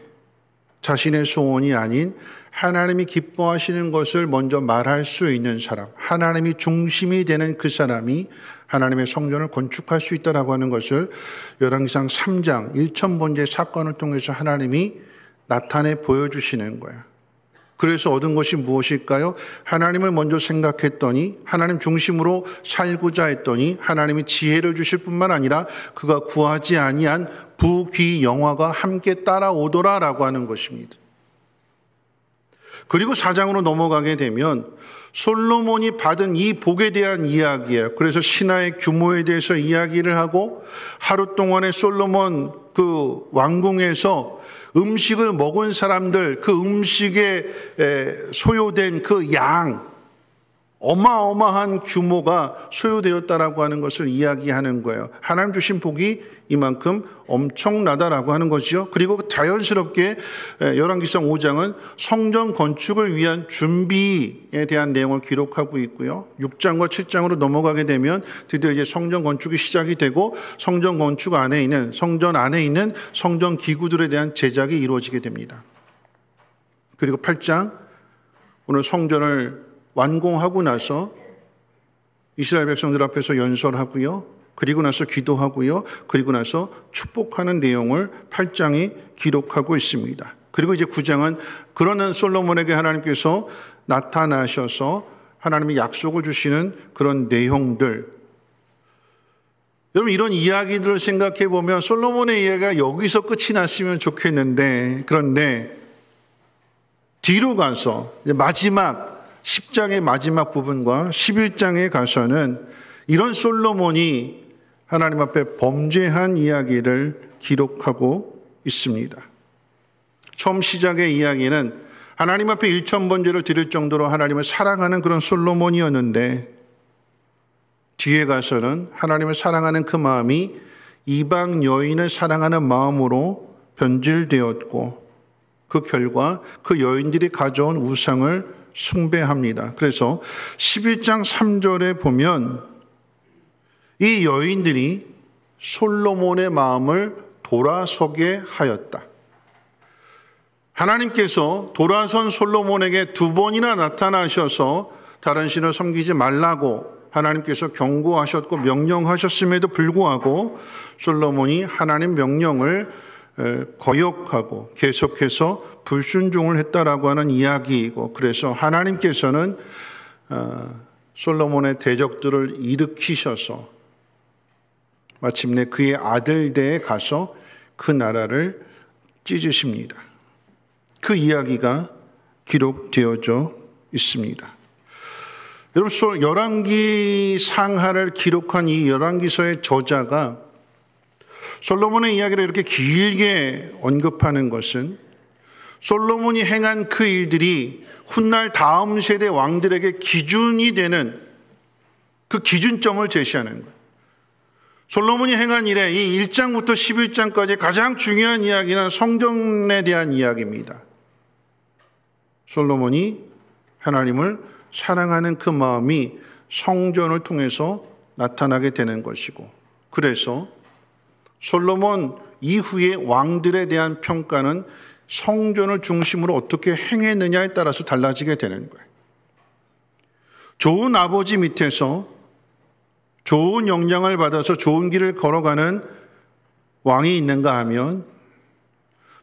자신의 소원이 아닌 하나님이 기뻐하시는 것을 먼저 말할 수 있는 사람, 하나님이 중심이 되는 그 사람이 하나님의 성전을 건축할 수 있다라고 하는 것을 열왕기상 3장 1,000번째 사건을 통해서 하나님이 나타내 보여주시는 거예요. 그래서 얻은 것이 무엇일까요? 하나님을 먼저 생각했더니, 하나님 중심으로 살고자 했더니 하나님이 지혜를 주실 뿐만 아니라 그가 구하지 아니한 부귀 영화가 함께 따라오더라라고 하는 것입니다. 그리고 4장으로 넘어가게 되면 솔로몬이 받은 이 복에 대한 이야기예요. 그래서 신하의 규모에 대해서 이야기를 하고, 하루 동안에 솔로몬 그 왕궁에서 음식을 먹은 사람들, 그 음식에 소요된 그 양, 어마어마한 규모가 소요되었다라고 하는 것을 이야기하는 거예요. 하나님 주신 복이 이만큼 엄청나다라고 하는 것이죠. 그리고 자연스럽게 열왕기상 5장은 성전 건축을 위한 준비에 대한 내용을 기록하고 있고요. 6장과 7장으로 넘어가게 되면 드디어 이제 성전 건축이 시작이 되고 성전 건축 안에 있는, 성전 안에 있는 성전 기구들에 대한 제작이 이루어지게 됩니다. 그리고 8장, 오늘 성전을 완공하고 나서 이스라엘 백성들 앞에서 연설하고요. 그리고 나서 기도하고요. 그리고 나서 축복하는 내용을 8장이 기록하고 있습니다. 그리고 이제 9장은 그러는 솔로몬에게 하나님께서 나타나셔서 하나님이 약속을 주시는 그런 내용들. 여러분, 이런 이야기들을 생각해 보면 솔로몬의 이야기가 여기서 끝이 났으면 좋겠는데, 그런데 뒤로 가서 마지막 10장의 마지막 부분과 11장에 가서는 이런 솔로몬이 하나님 앞에 범죄한 이야기를 기록하고 있습니다. 처음 시작의 이야기는 하나님 앞에 일천번제를 드릴 정도로 하나님을 사랑하는 그런 솔로몬이었는데, 뒤에 가서는 하나님을 사랑하는 그 마음이 이방 여인을 사랑하는 마음으로 변질되었고, 그 결과 그 여인들이 가져온 우상을 숭배합니다. 그래서 11장 3절에 보면 이 여인들이 솔로몬의 마음을 돌아서게 하였다. 하나님께서 돌아선 솔로몬에게 2번이나 나타나셔서 다른 신을 섬기지 말라고 하나님께서 경고하셨고 명령하셨음에도 불구하고 솔로몬이 하나님 명령을 거역하고 계속해서 불순종을 했다라고 하는 이야기이고, 그래서 하나님께서는 솔로몬의 대적들을 일으키셔서 마침내 그의 아들대에 가서 그 나라를 찢으십니다. 그 이야기가 기록되어져 있습니다. 여러분, 열왕기 상하를 기록한 이 열왕기서의 저자가 솔로몬의 이야기를 이렇게 길게 언급하는 것은 솔로몬이 행한 그 일들이 훗날 다음 세대 왕들에게 기준이 되는 그 기준점을 제시하는 거예요. 솔로몬이 행한 일에 이 1장부터 11장까지 가장 중요한 이야기는 성전에 대한 이야기입니다. 솔로몬이 하나님을 사랑하는 그 마음이 성전을 통해서 나타나게 되는 것이고, 그래서 솔로몬 이후의 왕들에 대한 평가는 성전을 중심으로 어떻게 행했느냐에 따라서 달라지게 되는 거예요. 좋은 아버지 밑에서 좋은 영향을 받아서 좋은 길을 걸어가는 왕이 있는가 하면,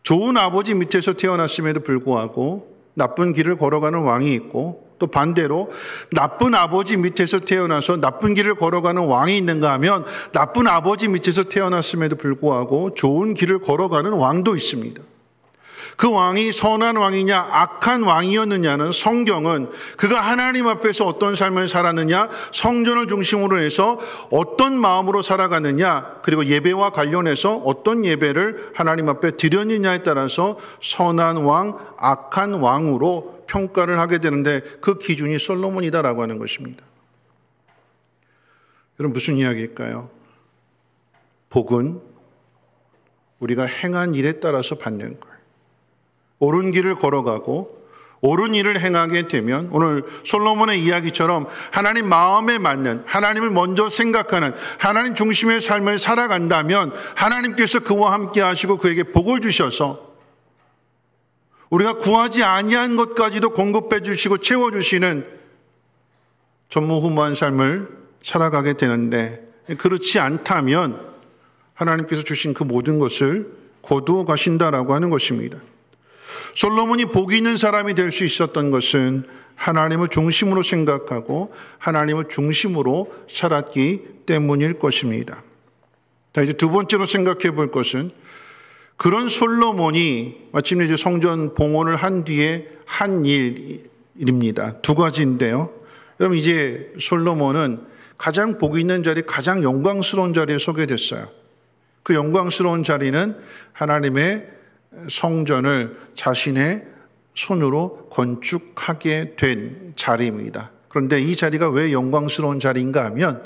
좋은 아버지 밑에서 태어났음에도 불구하고 나쁜 길을 걸어가는 왕이 있고, 또 반대로 나쁜 아버지 밑에서 태어나서 나쁜 길을 걸어가는 왕이 있는가 하면 나쁜 아버지 밑에서 태어났음에도 불구하고 좋은 길을 걸어가는 왕도 있습니다. 그 왕이 선한 왕이냐 악한 왕이었느냐는 성경은 그가 하나님 앞에서 어떤 삶을 살았느냐, 성전을 중심으로 해서 어떤 마음으로 살아가느냐, 그리고 예배와 관련해서 어떤 예배를 하나님 앞에 드렸느냐에 따라서 선한 왕, 악한 왕으로 평가를 하게 되는데, 그 기준이 솔로몬이다라고 하는 것입니다. 여러분, 무슨 이야기일까요? 복은 우리가 행한 일에 따라서 받는 거예요. 옳은 길을 걸어가고 옳은 일을 행하게 되면, 오늘 솔로몬의 이야기처럼 하나님 마음에 맞는, 하나님을 먼저 생각하는 하나님 중심의 삶을 살아간다면 하나님께서 그와 함께 하시고 그에게 복을 주셔서 우리가 구하지 아니한 것까지도 공급해 주시고 채워주시는 전무후무한 삶을 살아가게 되는데, 그렇지 않다면 하나님께서 주신 그 모든 것을 거두어 가신다라고 하는 것입니다. 솔로몬이 복이 있는 사람이 될 수 있었던 것은 하나님을 중심으로 생각하고 하나님을 중심으로 살았기 때문일 것입니다. 자, 이제 두 번째로 생각해 볼 것은, 그런 솔로몬이 마침내 이제 성전 봉헌을 한 뒤에 한 일입니다. 두 가지인데요. 여러분, 이제 솔로몬은 가장 복이 있는 자리, 가장 영광스러운 자리에 서게 됐어요. 그 영광스러운 자리는 하나님의 성전을 자신의 손으로 건축하게 된 자리입니다. 그런데 이 자리가 왜 영광스러운 자리인가 하면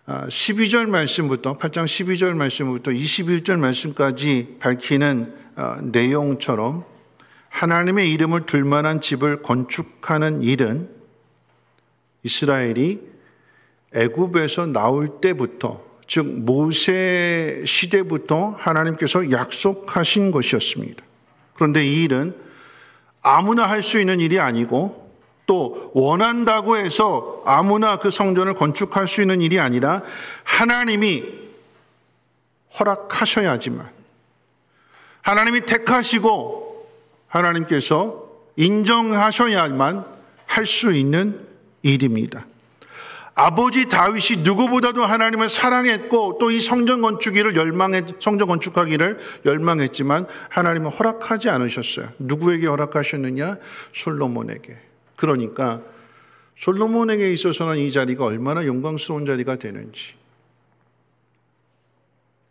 12절 말씀부터 8장 12절 말씀부터 21절 말씀까지 밝히는 내용처럼 하나님의 이름을 둘 만한 집을 건축하는 일은 이스라엘이 애굽에서 나올 때부터, 즉 모세 시대부터 하나님께서 약속하신 것이었습니다. 그런데 이 일은 아무나 할 수 있는 일이 아니고, 또 원한다고 해서 아무나 그 성전을 건축할 수 있는 일이 아니라 하나님이 허락하셔야지만, 하나님이 택하시고 하나님께서 인정하셔야만 할 수 있는 일입니다. 아버지 다윗이 누구보다도 하나님을 사랑했고 또 이 성전 건축하기를 열망했지만 하나님은 허락하지 않으셨어요. 누구에게 허락하셨느냐? 솔로몬에게. 그러니까 솔로몬에게 있어서는 이 자리가 얼마나 영광스러운 자리가 되는지,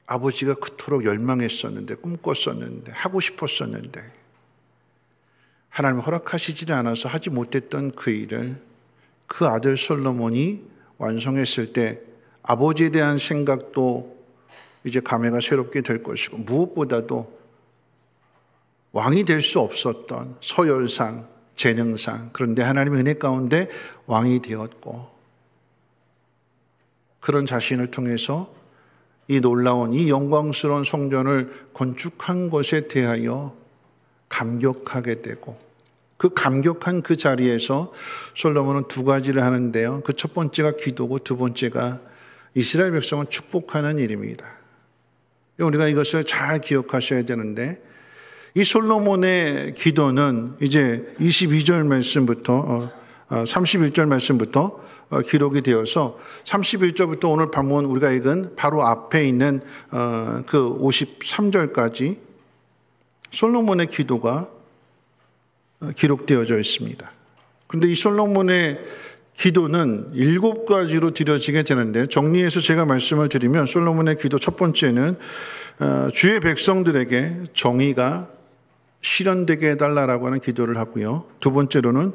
아버지가 그토록 열망했었는데, 꿈꿨었는데, 하고 싶었었는데 하나님 허락하시지 않아서 하지 못했던 그 일을 그 아들 솔로몬이 완성했을 때 아버지에 대한 생각도 이제 감회가 새롭게 될 것이고, 무엇보다도 왕이 될 수 없었던 서열상, 재능상, 그런데 하나님의 은혜 가운데 왕이 되었고, 그런 자신을 통해서 이 놀라운, 이 영광스러운 성전을 건축한 것에 대하여 감격하게 되고, 그 감격한 그 자리에서 솔로몬은 두 가지를 하는데요. 그 첫 번째가 기도고 두 번째가 이스라엘 백성을 축복하는 일입니다. 우리가 이것을 잘 기억하셔야 되는데, 이 솔로몬의 기도는 이제 22절 말씀부터 31절 말씀부터 기록이 되어서 31절부터 오늘 방문 우리가 읽은 바로 앞에 있는 그 53절까지 솔로몬의 기도가 기록되어져 있습니다. 그런데 이 솔로몬의 기도는 7가지로 드려지게 되는데, 정리해서 제가 말씀을 드리면 솔로몬의 기도 첫 번째는 주의 백성들에게 정의가 실현되게 해달라고 하는 기도를 하고요. 두 번째로는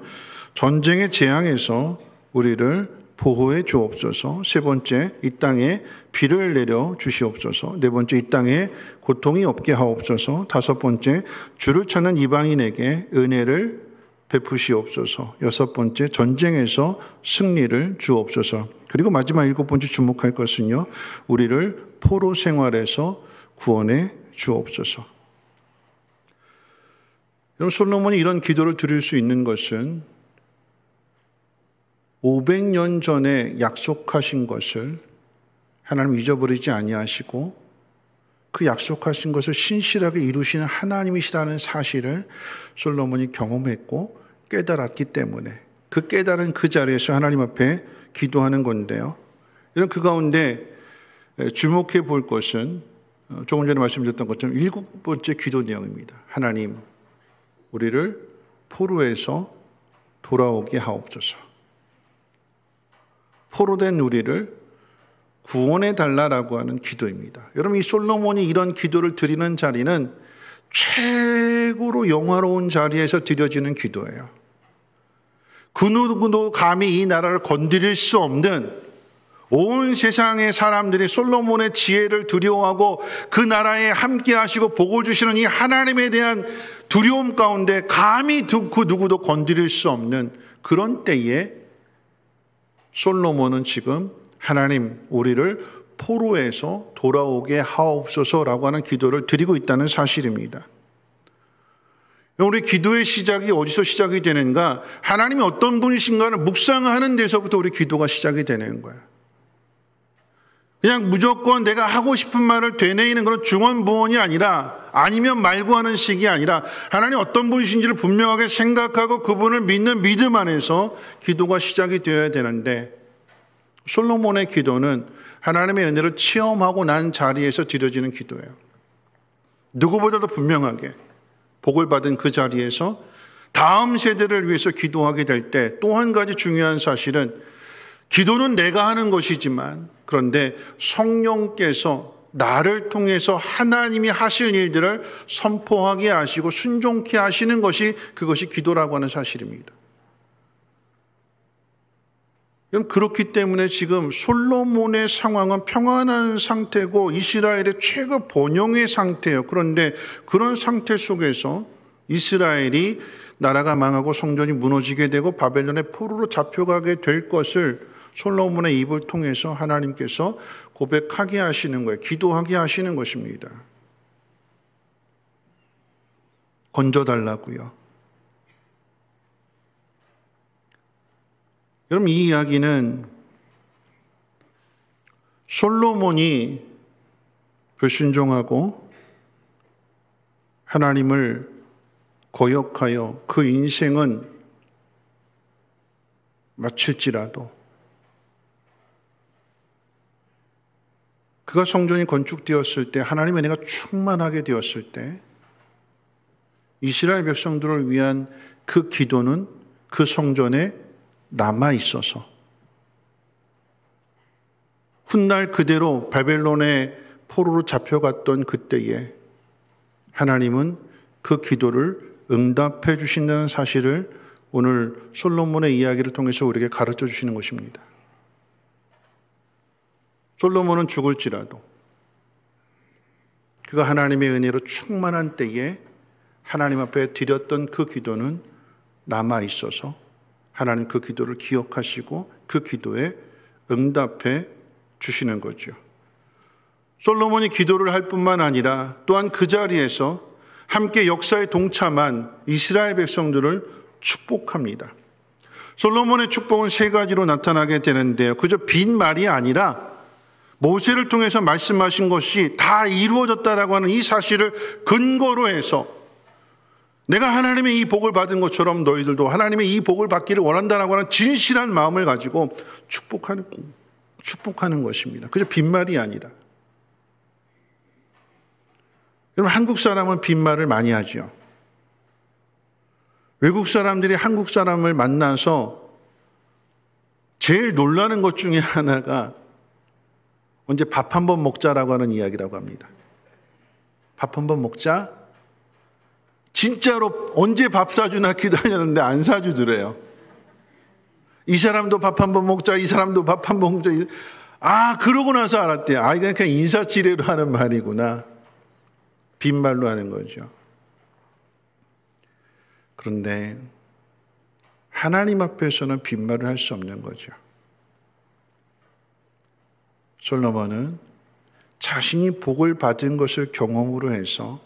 전쟁의 재앙에서 우리를 보호해 주옵소서. 세 번째, 이 땅에 비를 내려 주시옵소서. 네 번째, 이 땅에 고통이 없게 하옵소서. 다섯 번째, 주를 찾는 이방인에게 은혜를 베푸시옵소서. 여섯 번째, 전쟁에서 승리를 주옵소서. 그리고 마지막 7번째 주목할 것은요, 우리를 포로 생활에서 구원해 주옵소서. 여러분, 솔로몬이 이런 기도를 드릴 수 있는 것은 500년 전에 약속하신 것을 하나님 잊어버리지 아니하시고 그 약속하신 것을 신실하게 이루시는 하나님이시라는 사실을 솔로몬이 경험했고 깨달았기 때문에 그 깨달은 그 자리에서 하나님 앞에 기도하는 건데요. 이런 그 가운데 주목해 볼 것은 조금 전에 말씀드렸던 것처럼 7번째 기도 내용입니다. 하나님, 우리를 포로에서 돌아오게 하옵소서. 포로된 우리를 구원해 달라라고 하는 기도입니다. 여러분, 이 솔로몬이 이런 기도를 드리는 자리는 최고로 영화로운 자리에서 드려지는 기도예요. 그 누구도 감히 이 나라를 건드릴 수 없는 온 세상의 사람들이 솔로몬의 지혜를 두려워하고 그 나라에 함께 하시고 복을 주시는 이 하나님에 대한 두려움 가운데 감히 그 누구도 건드릴 수 없는 그런 때에 솔로몬은 지금 하나님, 우리를 포로에서 돌아오게 하옵소서라고 하는 기도를 드리고 있다는 사실입니다. 우리 기도의 시작이 어디서 시작이 되는가? 하나님이 어떤 분이신가를 묵상하는 데서부터 우리 기도가 시작이 되는 거예요. 그냥 무조건 내가 하고 싶은 말을 되뇌이는 그런 중언부언이 아니라, 아니면 말고 하는 식이 아니라 하나님 어떤 분이신지를 분명하게 생각하고 그분을 믿는 믿음 안에서 기도가 시작이 되어야 되는데, 솔로몬의 기도는 하나님의 은혜를 체험하고 난 자리에서 드려지는 기도예요. 누구보다도 분명하게 복을 받은 그 자리에서 다음 세대를 위해서 기도하게 될 때 또 한 가지 중요한 사실은, 기도는 내가 하는 것이지만 그런데 성령께서 나를 통해서 하나님이 하실 일들을 선포하게 하시고 순종케 하시는 것이, 그것이 기도라고 하는 사실입니다. 그렇기 때문에 지금 솔로몬의 상황은 평안한 상태고 이스라엘의 최고 번영의 상태예요. 그런데 그런 상태 속에서 이스라엘이 나라가 망하고 성전이 무너지게 되고 바벨론의 포로로 잡혀가게 될 것을 솔로몬의 입을 통해서 하나님께서 고백하게 하시는 거예요. 기도하게 하시는 것입니다. 건져달라고요. 여러분, 이 이야기는 솔로몬이 불순종하고 하나님을 거역하여 그 인생은 마칠지라도 그가 성전이 건축되었을 때 하나님의 은혜가 충만하게 되었을 때 이스라엘 백성들을 위한 그 기도는 그 성전에 남아 있어서 훗날 그대로 바벨론의 포로로 잡혀갔던 그때에 하나님은 그 기도를 응답해 주신다는 사실을 오늘 솔로몬의 이야기를 통해서 우리에게 가르쳐 주시는 것입니다. 솔로몬은 죽을지라도 그가 하나님의 은혜로 충만한 때에 하나님 앞에 드렸던 그 기도는 남아 있어서 하나님 그 기도를 기억하시고 그 기도에 응답해 주시는 거죠. 솔로몬이 기도를 할 뿐만 아니라 또한 그 자리에서 함께 역사에 동참한 이스라엘 백성들을 축복합니다. 솔로몬의 축복은 세 가지로 나타나게 되는데요. 그저 빈 말이 아니라 모세를 통해서 말씀하신 것이 다 이루어졌다라고 하는 이 사실을 근거로 해서 내가 하나님의 이 복을 받은 것처럼 너희들도 하나님의 이 복을 받기를 원한다라고 하는 진실한 마음을 가지고 축복하는 것입니다. 그저 빈말이 아니라. 여러분, 한국 사람은 빈말을 많이 하죠. 외국 사람들이 한국 사람을 만나서 제일 놀라는 것 중에 하나가 언제 밥 한번 먹자라고 하는 이야기라고 합니다. 밥 한번 먹자? 진짜로 언제 밥 사주나 기다렸는데 안 사주더래요. 이 사람도 밥 한번 먹자, 이 사람도 밥 한번 먹자. 그러고 나서 알았대요. 이건 그냥 인사치레로 하는 말이구나. 빈말로 하는 거죠. 그런데 하나님 앞에서는 빈말을 할 수 없는 거죠. 솔로몬은 자신이 복을 받은 것을 경험으로 해서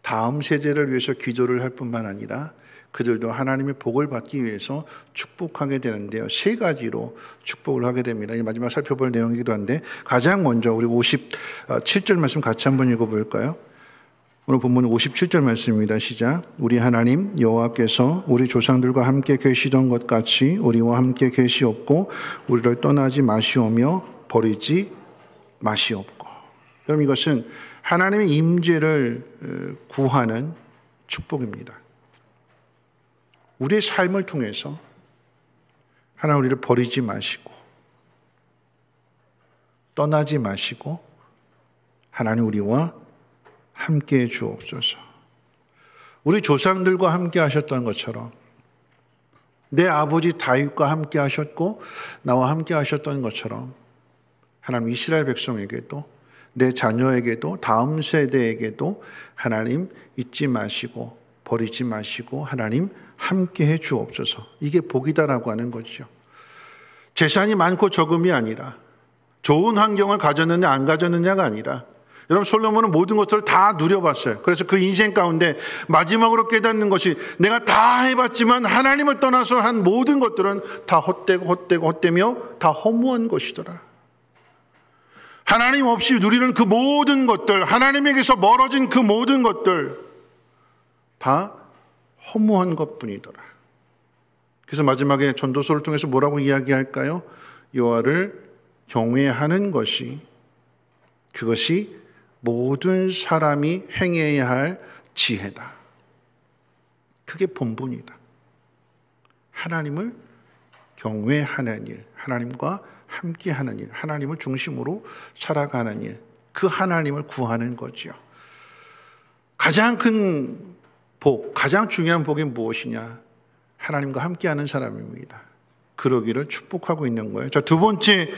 다음 세대를 위해서 기도를 할 뿐만 아니라 그들도 하나님의 복을 받기 위해서 축복하게 되는데요. 세 가지로 축복을 하게 됩니다. 마지막 살펴볼 내용이기도 한데 가장 먼저 우리 57절 말씀 같이 한번 읽어볼까요? 오늘 본문은 57절 말씀입니다. 시작. 우리 하나님 여호와께서 우리 조상들과 함께 계시던 것 같이 우리와 함께 계시옵고 우리를 떠나지 마시오며 버리지 마시옵고. 여러분, 이것은 하나님의 임재를 구하는 축복입니다. 우리의 삶을 통해서 하나님 우리를 버리지 마시고 떠나지 마시고 하나님 우리와 함께해 주옵소서. 우리 조상들과 함께 하셨던 것처럼 내 아버지 다윗과 함께 하셨고 나와 함께 하셨던 것처럼 하나님 이스라엘 백성에게도 내 자녀에게도 다음 세대에게도 하나님 잊지 마시고 버리지 마시고 하나님 함께해 주옵소서. 이게 복이다라고 하는 거죠. 재산이 많고 적음이 아니라 좋은 환경을 가졌느냐 안 가졌느냐가 아니라 여러분, 솔로몬은 모든 것을 다 누려봤어요. 그래서 그 인생 가운데 마지막으로 깨닫는 것이 내가 다 해봤지만 하나님을 떠나서 한 모든 것들은 다 헛되며 다 허무한 것이더라. 하나님 없이 누리는 그 모든 것들, 하나님에게서 멀어진 그 모든 것들 다 허무한 것뿐이더라. 그래서 마지막에 전도서를 통해서 뭐라고 이야기할까요? 여호와를 경외하는 것이 그것이 모든 사람이 행해야 할 지혜다. 그게 본분이다. 하나님을 경외하는 일, 하나님과 함께하는 일, 하나님을 중심으로 살아가는 일, 그 하나님을 구하는 거죠. 가장 큰 복, 가장 중요한 복이 무엇이냐? 하나님과 함께하는 사람입니다. 그러기를 축복하고 있는 거예요. 자, 두 번째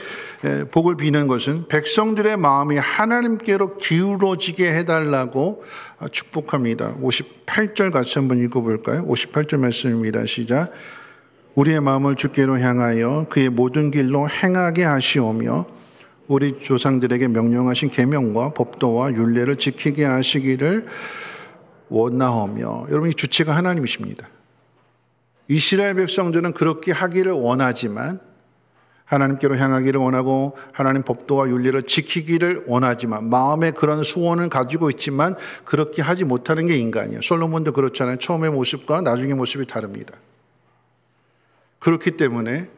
복을 비는 것은 백성들의 마음이 하나님께로 기울어지게 해달라고 축복합니다. 58절 같이 한번 읽어볼까요? 58절 말씀입니다. 시작. 우리의 마음을 주께로 향하여 그의 모든 길로 행하게 하시오며 우리 조상들에게 명령하신 계명과 법도와 율례를 지키게 하시기를 원하오며. 여러분, 이 주체가 하나님이십니다. 이스라엘 백성들은 그렇게 하기를 원하지만 하나님께로 향하기를 원하고 하나님 법도와 윤리를 지키기를 원하지만 마음에 그런 소원을 가지고 있지만 그렇게 하지 못하는 게 인간이에요. 솔로몬도 그렇잖아요. 처음의 모습과 나중의 모습이 다릅니다. 그렇기 때문에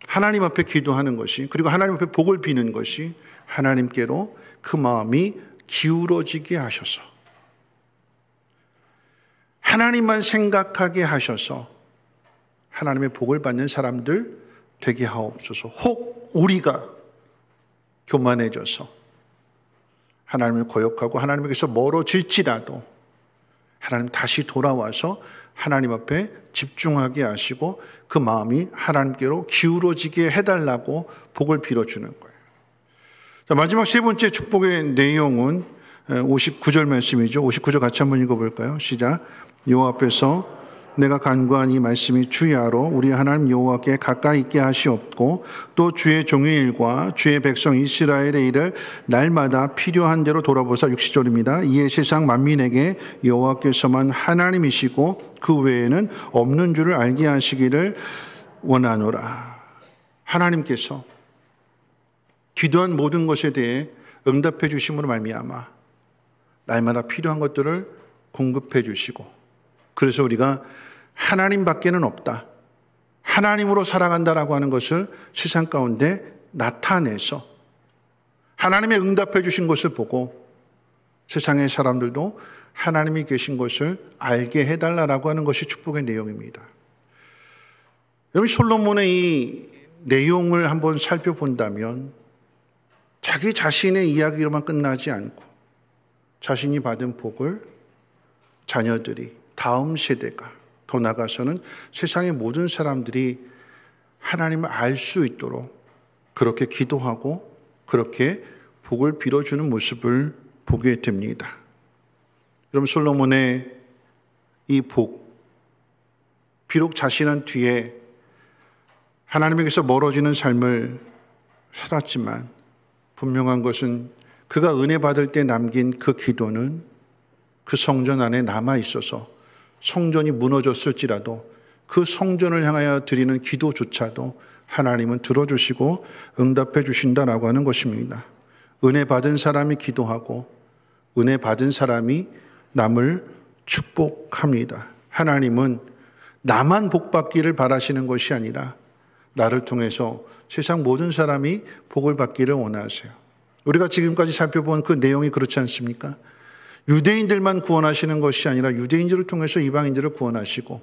하나님 앞에 기도하는 것이, 그리고 하나님 앞에 복을 비는 것이 하나님께로 그 마음이 기울어지게 하셔서, 하나님만 생각하게 하셔서 하나님의 복을 받는 사람들 되게 하옵소서. 혹 우리가 교만해져서 하나님을 거역하고 하나님에게서 멀어질지라도 하나님 다시 돌아와서 하나님 앞에 집중하게 하시고 그 마음이 하나님께로 기울어지게 해달라고 복을 빌어주는 거예요. 자, 마지막 세 번째 축복의 내용은 59절 말씀이죠. 59절 같이 한번 읽어볼까요? 시작. 여호와 앞에서 내가 간구한 이 말씀이 주야로 우리 하나님 여호와께 가까이 있게 하시옵고 또 주의 종의 일과 주의 백성 이스라엘의 일을 날마다 필요한 대로 돌아보사. 60절입니다. 이에 세상 만민에게 여호와께서만 하나님이시고 그 외에는 없는 줄을 알게 하시기를 원하노라. 하나님께서 기도한 모든 것에 대해 응답해 주심으로 말미암아 날마다 필요한 것들을 공급해 주시고, 그래서 우리가 하나님밖에는 없다, 하나님으로 살아간다라고 하는 것을 세상 가운데 나타내서 하나님의 응답해 주신 것을 보고 세상의 사람들도 하나님이 계신 것을 알게 해달라고 하는 것이 축복의 내용입니다. 여러분, 솔로몬의 이 내용을 한번 살펴본다면 자기 자신의 이야기로만 끝나지 않고 자신이 받은 복을 자녀들이, 다음 세대가, 더 나아가서는 세상의 모든 사람들이 하나님을 알 수 있도록 그렇게 기도하고 그렇게 복을 빌어주는 모습을 보게 됩니다. 여러분, 솔로몬의 이 복, 비록 자신은 뒤에 하나님에게서 멀어지는 삶을 살았지만 분명한 것은 그가 은혜 받을 때 남긴 그 기도는 그 성전 안에 남아 있어서 성전이 무너졌을지라도 그 성전을 향하여 드리는 기도조차도 하나님은 들어주시고 응답해 주신다라고 하는 것입니다. 은혜 받은 사람이 기도하고 은혜 받은 사람이 남을 축복합니다. 하나님은 나만 복받기를 바라시는 것이 아니라 나를 통해서 세상 모든 사람이 복을 받기를 원하세요. 우리가 지금까지 살펴본 그 내용이 그렇지 않습니까? 유대인들만 구원하시는 것이 아니라 유대인들을 통해서 이방인들을 구원하시고,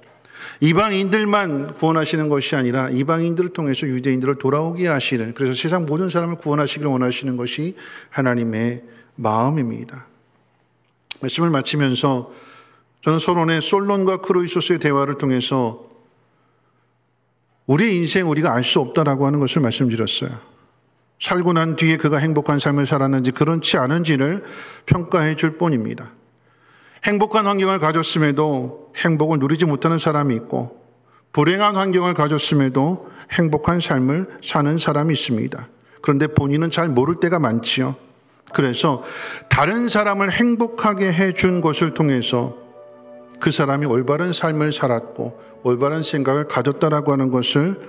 이방인들만 구원하시는 것이 아니라 이방인들을 통해서 유대인들을 돌아오게 하시는, 그래서 세상 모든 사람을 구원하시기를 원하시는 것이 하나님의 마음입니다. 말씀을 마치면서 저는 서론의 솔론과 크루이소스의 대화를 통해서 우리의 인생 우리가 알 수 없다라고 하는 것을 말씀드렸어요. 살고 난 뒤에 그가 행복한 삶을 살았는지 그렇지 않은지를 평가해 줄 뿐입니다. 행복한 환경을 가졌음에도 행복을 누리지 못하는 사람이 있고, 불행한 환경을 가졌음에도 행복한 삶을 사는 사람이 있습니다. 그런데 본인은 잘 모를 때가 많지요. 그래서 다른 사람을 행복하게 해준 것을 통해서 그 사람이 올바른 삶을 살았고 올바른 생각을 가졌다라고 하는 것을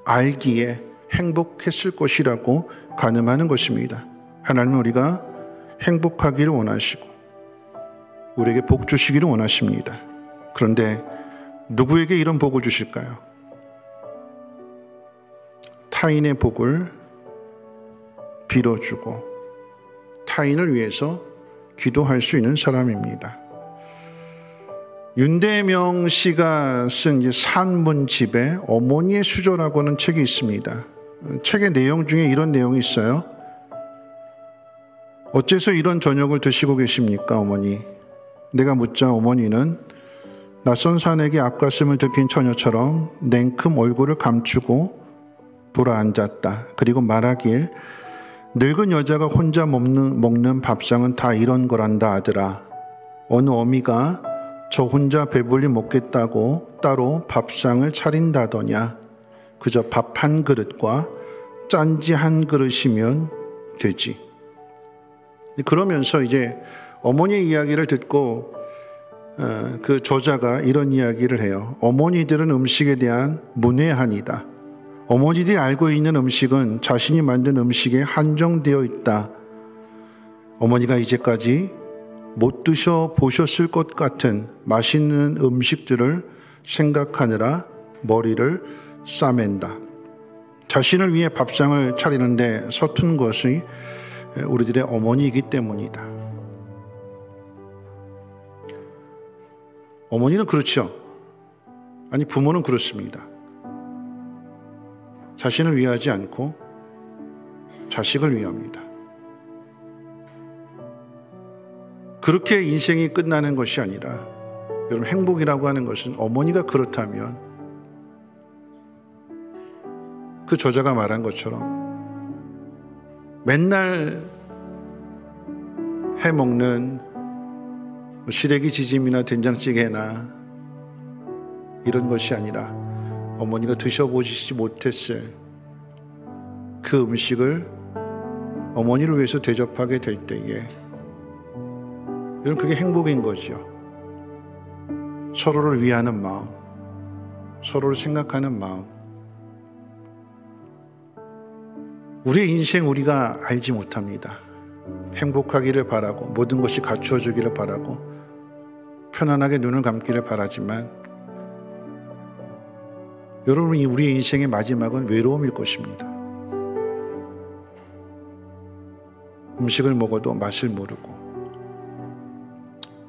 알기에 행복했을 것이라고 가늠하는 것입니다. 하나님은 우리가 행복하기를 원하시고 우리에게 복 주시기를 원하십니다. 그런데 누구에게 이런 복을 주실까요? 타인의 복을 빌어주고 타인을 위해서 기도할 수 있는 사람입니다. 윤대명 씨가 쓴 산문집에 어머니의 수조라고 하는 책이 있습니다. 책의 내용 중에 이런 내용이 있어요. 어째서 이런 저녁을 드시고 계십니까, 어머니? 내가 묻자 어머니는 낯선 산에게 앞가슴을 들킨 처녀처럼 냉큼 얼굴을 감추고 돌아앉았다. 그리고 말하길, 늙은 여자가 혼자 먹는 밥상은 다 이런 거란다 아들아. 어느 어미가 저 혼자 배불리 먹겠다고 따로 밥상을 차린다더냐. 그저 밥 한 그릇과 짠지 한 그릇이면 되지. 그러면서 이제 어머니의 이야기를 듣고 그 저자가 이런 이야기를 해요. 어머니들은 음식에 대한 문외한이다. 어머니들이 알고 있는 음식은 자신이 만든 음식에 한정되어 있다. 어머니가 이제까지 못 드셔보셨을 것 같은 맛있는 음식들을 생각하느라 머리를 싸맨다. 자신을 위해 밥상을 차리는데 서툰 것이 우리들의 어머니이기 때문이다. 어머니는 그렇죠. 아니, 부모는 그렇습니다. 자신을 위하지 않고 자식을 위합니다. 그렇게 인생이 끝나는 것이 아니라, 여러분, 행복이라고 하는 것은 어머니가 그렇다면 그 저자가 말한 것처럼 맨날 해먹는 시래기 지짐이나 된장찌개나 이런 것이 아니라 어머니가 드셔보시지 못했을 그 음식을 어머니를 위해서 대접하게 될 때에, 여러분, 그게 행복인 거죠. 서로를 위하는 마음, 서로를 생각하는 마음. 우리의 인생 우리가 알지 못합니다. 행복하기를 바라고 모든 것이 갖추어지기를 바라고 편안하게 눈을 감기를 바라지만, 여러분, 우리의 인생의 마지막은 외로움일 것입니다. 음식을 먹어도 맛을 모르고,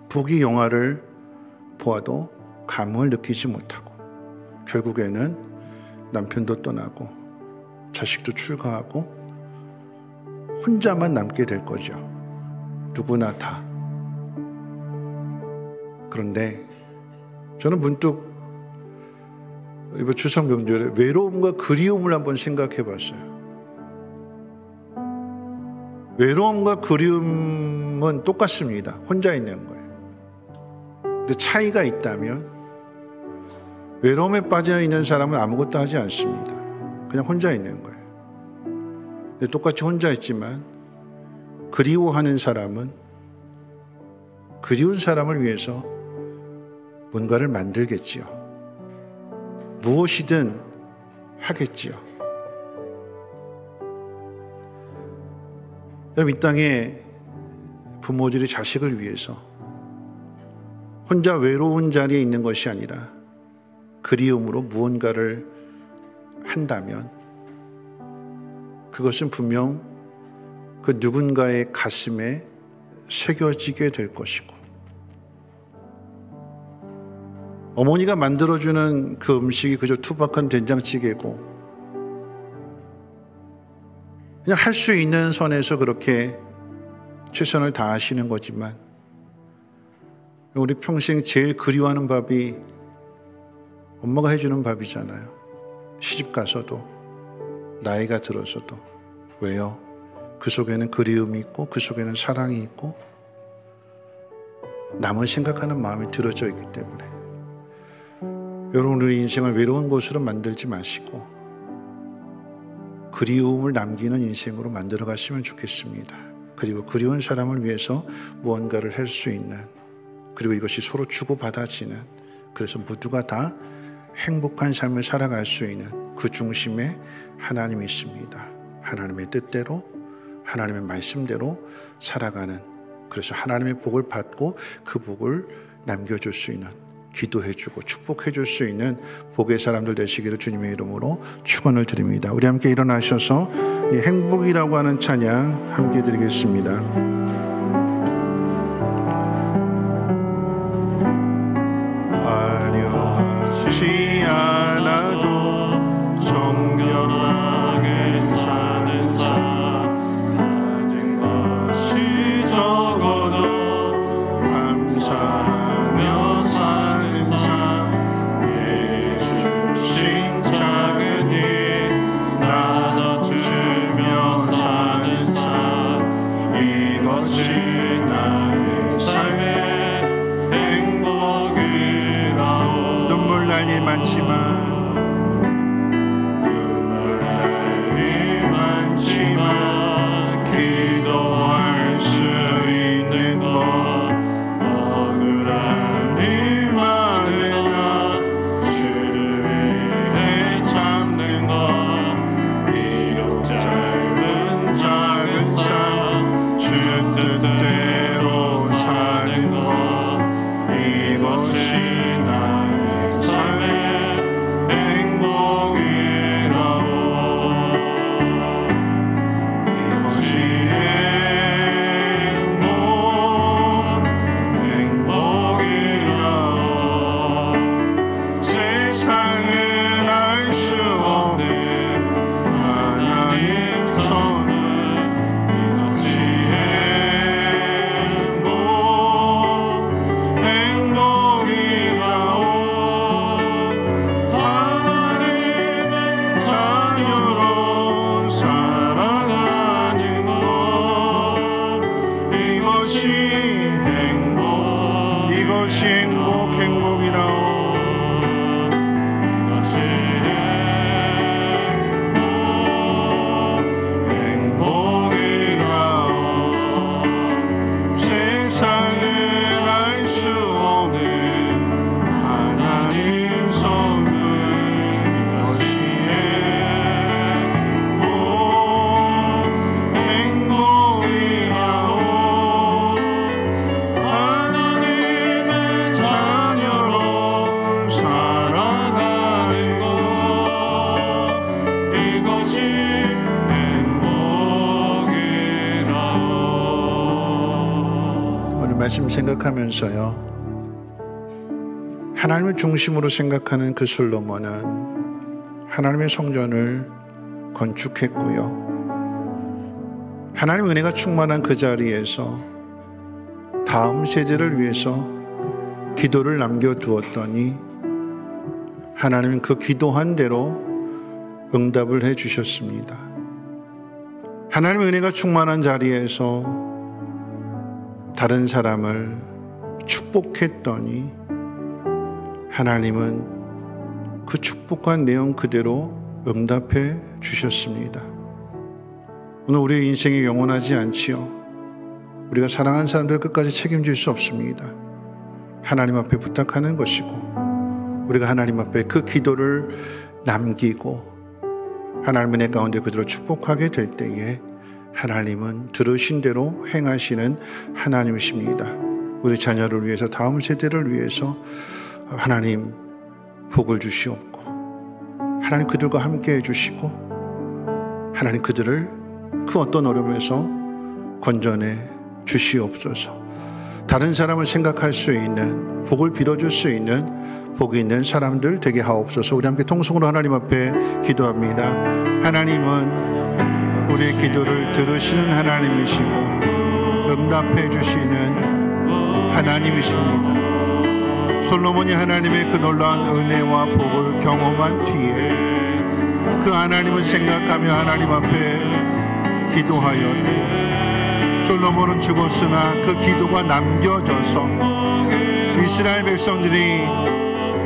부귀 영화를 보아도 감흥을 느끼지 못하고, 결국에는 남편도 떠나고 자식도 출가하고 혼자만 남게 될 거죠. 누구나 다. 그런데 저는 문득 이번 추석 명절에 외로움과 그리움을 한번 생각해 봤어요. 외로움과 그리움은 똑같습니다. 혼자 있는 거예요. 근데 차이가 있다면, 외로움에 빠져 있는 사람은 아무것도 하지 않습니다. 그냥 혼자 있는 거예요. 근데 똑같이 혼자 있지만 그리워하는 사람은 그리운 사람을 위해서 뭔가를 만들겠지요. 무엇이든 하겠지요. 여러분, 이 땅에 부모들이 자식을 위해서 혼자 외로운 자리에 있는 것이 아니라 그리움으로 무언가를 한다면, 그것은 분명 그 누군가의 가슴에 새겨지게 될 것이고, 어머니가 만들어주는 그 음식이 그저 투박한 된장찌개고, 그냥 할 수 있는 선에서 그렇게 최선을 다하시는 거지만, 우리 평생 제일 그리워하는 밥이 엄마가 해주는 밥이잖아요. 시집 가서도, 나이가 들어서도. 왜요? 그 속에는 그리움이 있고, 그 속에는 사랑이 있고, 남을 생각하는 마음이 들어져 있기 때문에. 여러분, 우리 인생을 외로운 곳으로 만들지 마시고 그리움을 남기는 인생으로 만들어 가시면 좋겠습니다. 그리고 그리운 사람을 위해서 무언가를 할 수 있는, 그리고 이것이 서로 주고받아지는, 그래서 모두가 다 행복한 삶을 살아갈 수 있는 그 중심에 하나님이 있습니다. 하나님의 뜻대로, 하나님의 말씀대로 살아가는, 그래서 하나님의 복을 받고 그 복을 남겨줄 수 있는, 기도해주고 축복해줄 수 있는 복의 사람들 되시기를 주님의 이름으로 축원을 드립니다. 우리 함께 일어나셔서 이 행복이라고 하는 찬양 함께 드리겠습니다. 화려하지 않아도 정결하게 사는 삶, 가진 것이 적어도 감사하며 사는 삶, 내게 주신 작은 일 나눠주며 사는 삶, 이것 말씀 생각하면서요, 하나님을 중심으로 생각하는 그 솔로몬은 하나님의 성전을 건축했고요, 하나님의 은혜가 충만한 그 자리에서 다음 세대를 위해서 기도를 남겨두었더니 하나님은 그 기도한 대로 응답을 해주셨습니다. 하나님의 은혜가 충만한 자리에서 다른 사람을 축복했더니 하나님은 그 축복한 내용 그대로 응답해 주셨습니다. 오늘 우리의 인생이 영원하지 않지요. 우리가 사랑하는 사람들을 끝까지 책임질 수 없습니다. 하나님 앞에 부탁하는 것이고, 우리가 하나님 앞에 그 기도를 남기고 하나님의 은혜 가운데 그대로 축복하게 될 때에 하나님은 들으신 대로 행하시는 하나님이십니다. 우리 자녀를 위해서, 다음 세대를 위해서 하나님 복을 주시옵고, 하나님 그들과 함께 해주시고, 하나님 그들을 그 어떤 어려움에서 건져내 주시옵소서. 다른 사람을 생각할 수 있는, 복을 빌어줄 수 있는 복이 있는 사람들 되게 하옵소서. 우리 함께 통성으로 하나님 앞에 기도합니다. 하나님은 우리의 기도를 들으시는 하나님이시고 응답해 주시는 하나님이십니다. 솔로몬이 하나님의 그 놀라운 은혜와 복을 경험한 뒤에 그 하나님을 생각하며 하나님 앞에 기도하였고, 솔로몬은 죽었으나 그 기도가 남겨져서 이스라엘 백성들이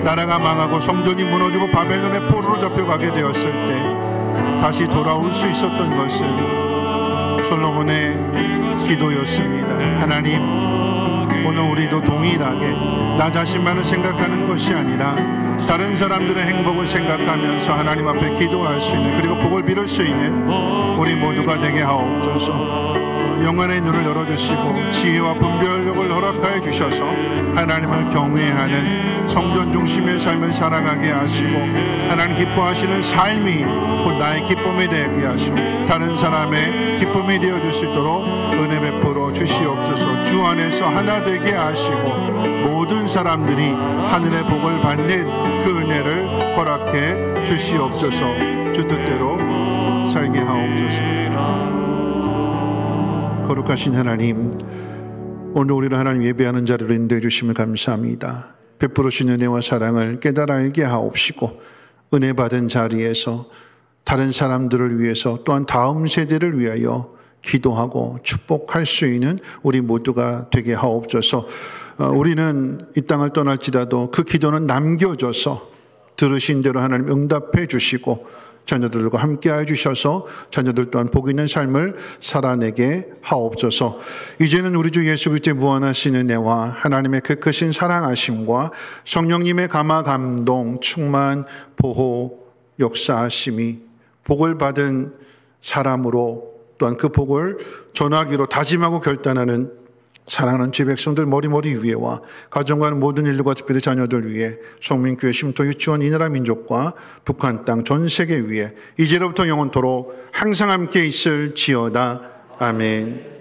나라가 망하고 성전이 무너지고 바벨론의 포로로 잡혀가게 되었을 때 다시 돌아올 수 있었던 것은 솔로몬의 기도였습니다. 하나님, 오늘 우리도 동일하게 나 자신만을 생각하는 것이 아니라 다른 사람들의 행복을 생각하면서 하나님 앞에 기도할 수 있는, 그리고 복을 빌을 수 있는 우리 모두가 되게 하옵소서. 영안의 눈을 열어주시고 지혜와 분별력을 허락하여 주셔서 하나님을 경외하는 성전 중심의 삶을 살아가게 하시고, 하나님 기뻐하시는 삶이 곧 나의 기쁨이 되게 하시고 다른 사람의 기쁨이 되어줄 수 있도록 은혜 베풀어 주시옵소서. 주 안에서 하나 되게 하시고 모든 사람들이 하늘의 복을 받는 그 은혜를 허락해 주시옵소서. 주 뜻대로 살게 하옵소서. 거룩하신 하나님, 오늘 우리를 하나님 예배하는 자리로 인도해 주심을 감사합니다. 베풀으신 은혜와 사랑을 깨달아 알게 하옵시고, 은혜 받은 자리에서 다른 사람들을 위해서, 또한 다음 세대를 위하여 기도하고 축복할 수 있는 우리 모두가 되게 하옵소서. 우리는 이 땅을 떠날지라도 그 기도는 남겨져서 들으신 대로 하나님 응답해 주시고 자녀들과 함께 해주셔서 자녀들 또한 복 있는 삶을 살아내게 하옵소서. 이제는 우리 주 예수 그리스도의 무한하신 은혜와 하나님의 그 크신 사랑하심과 성령님의 감화 감동 충만 보호 역사하심이 복을 받은 사람으로, 또한 그 복을 전하기로 다짐하고 결단하는 사랑하는 제 백성들 머리머리 위에와 가정과 모든 인류가 특별히 자녀들 위에, 성민교회 심토 유치원 이 나라 민족과 북한 땅 전 세계 위에 이제로부터 영원토록 항상 함께 있을지어다. 아멘.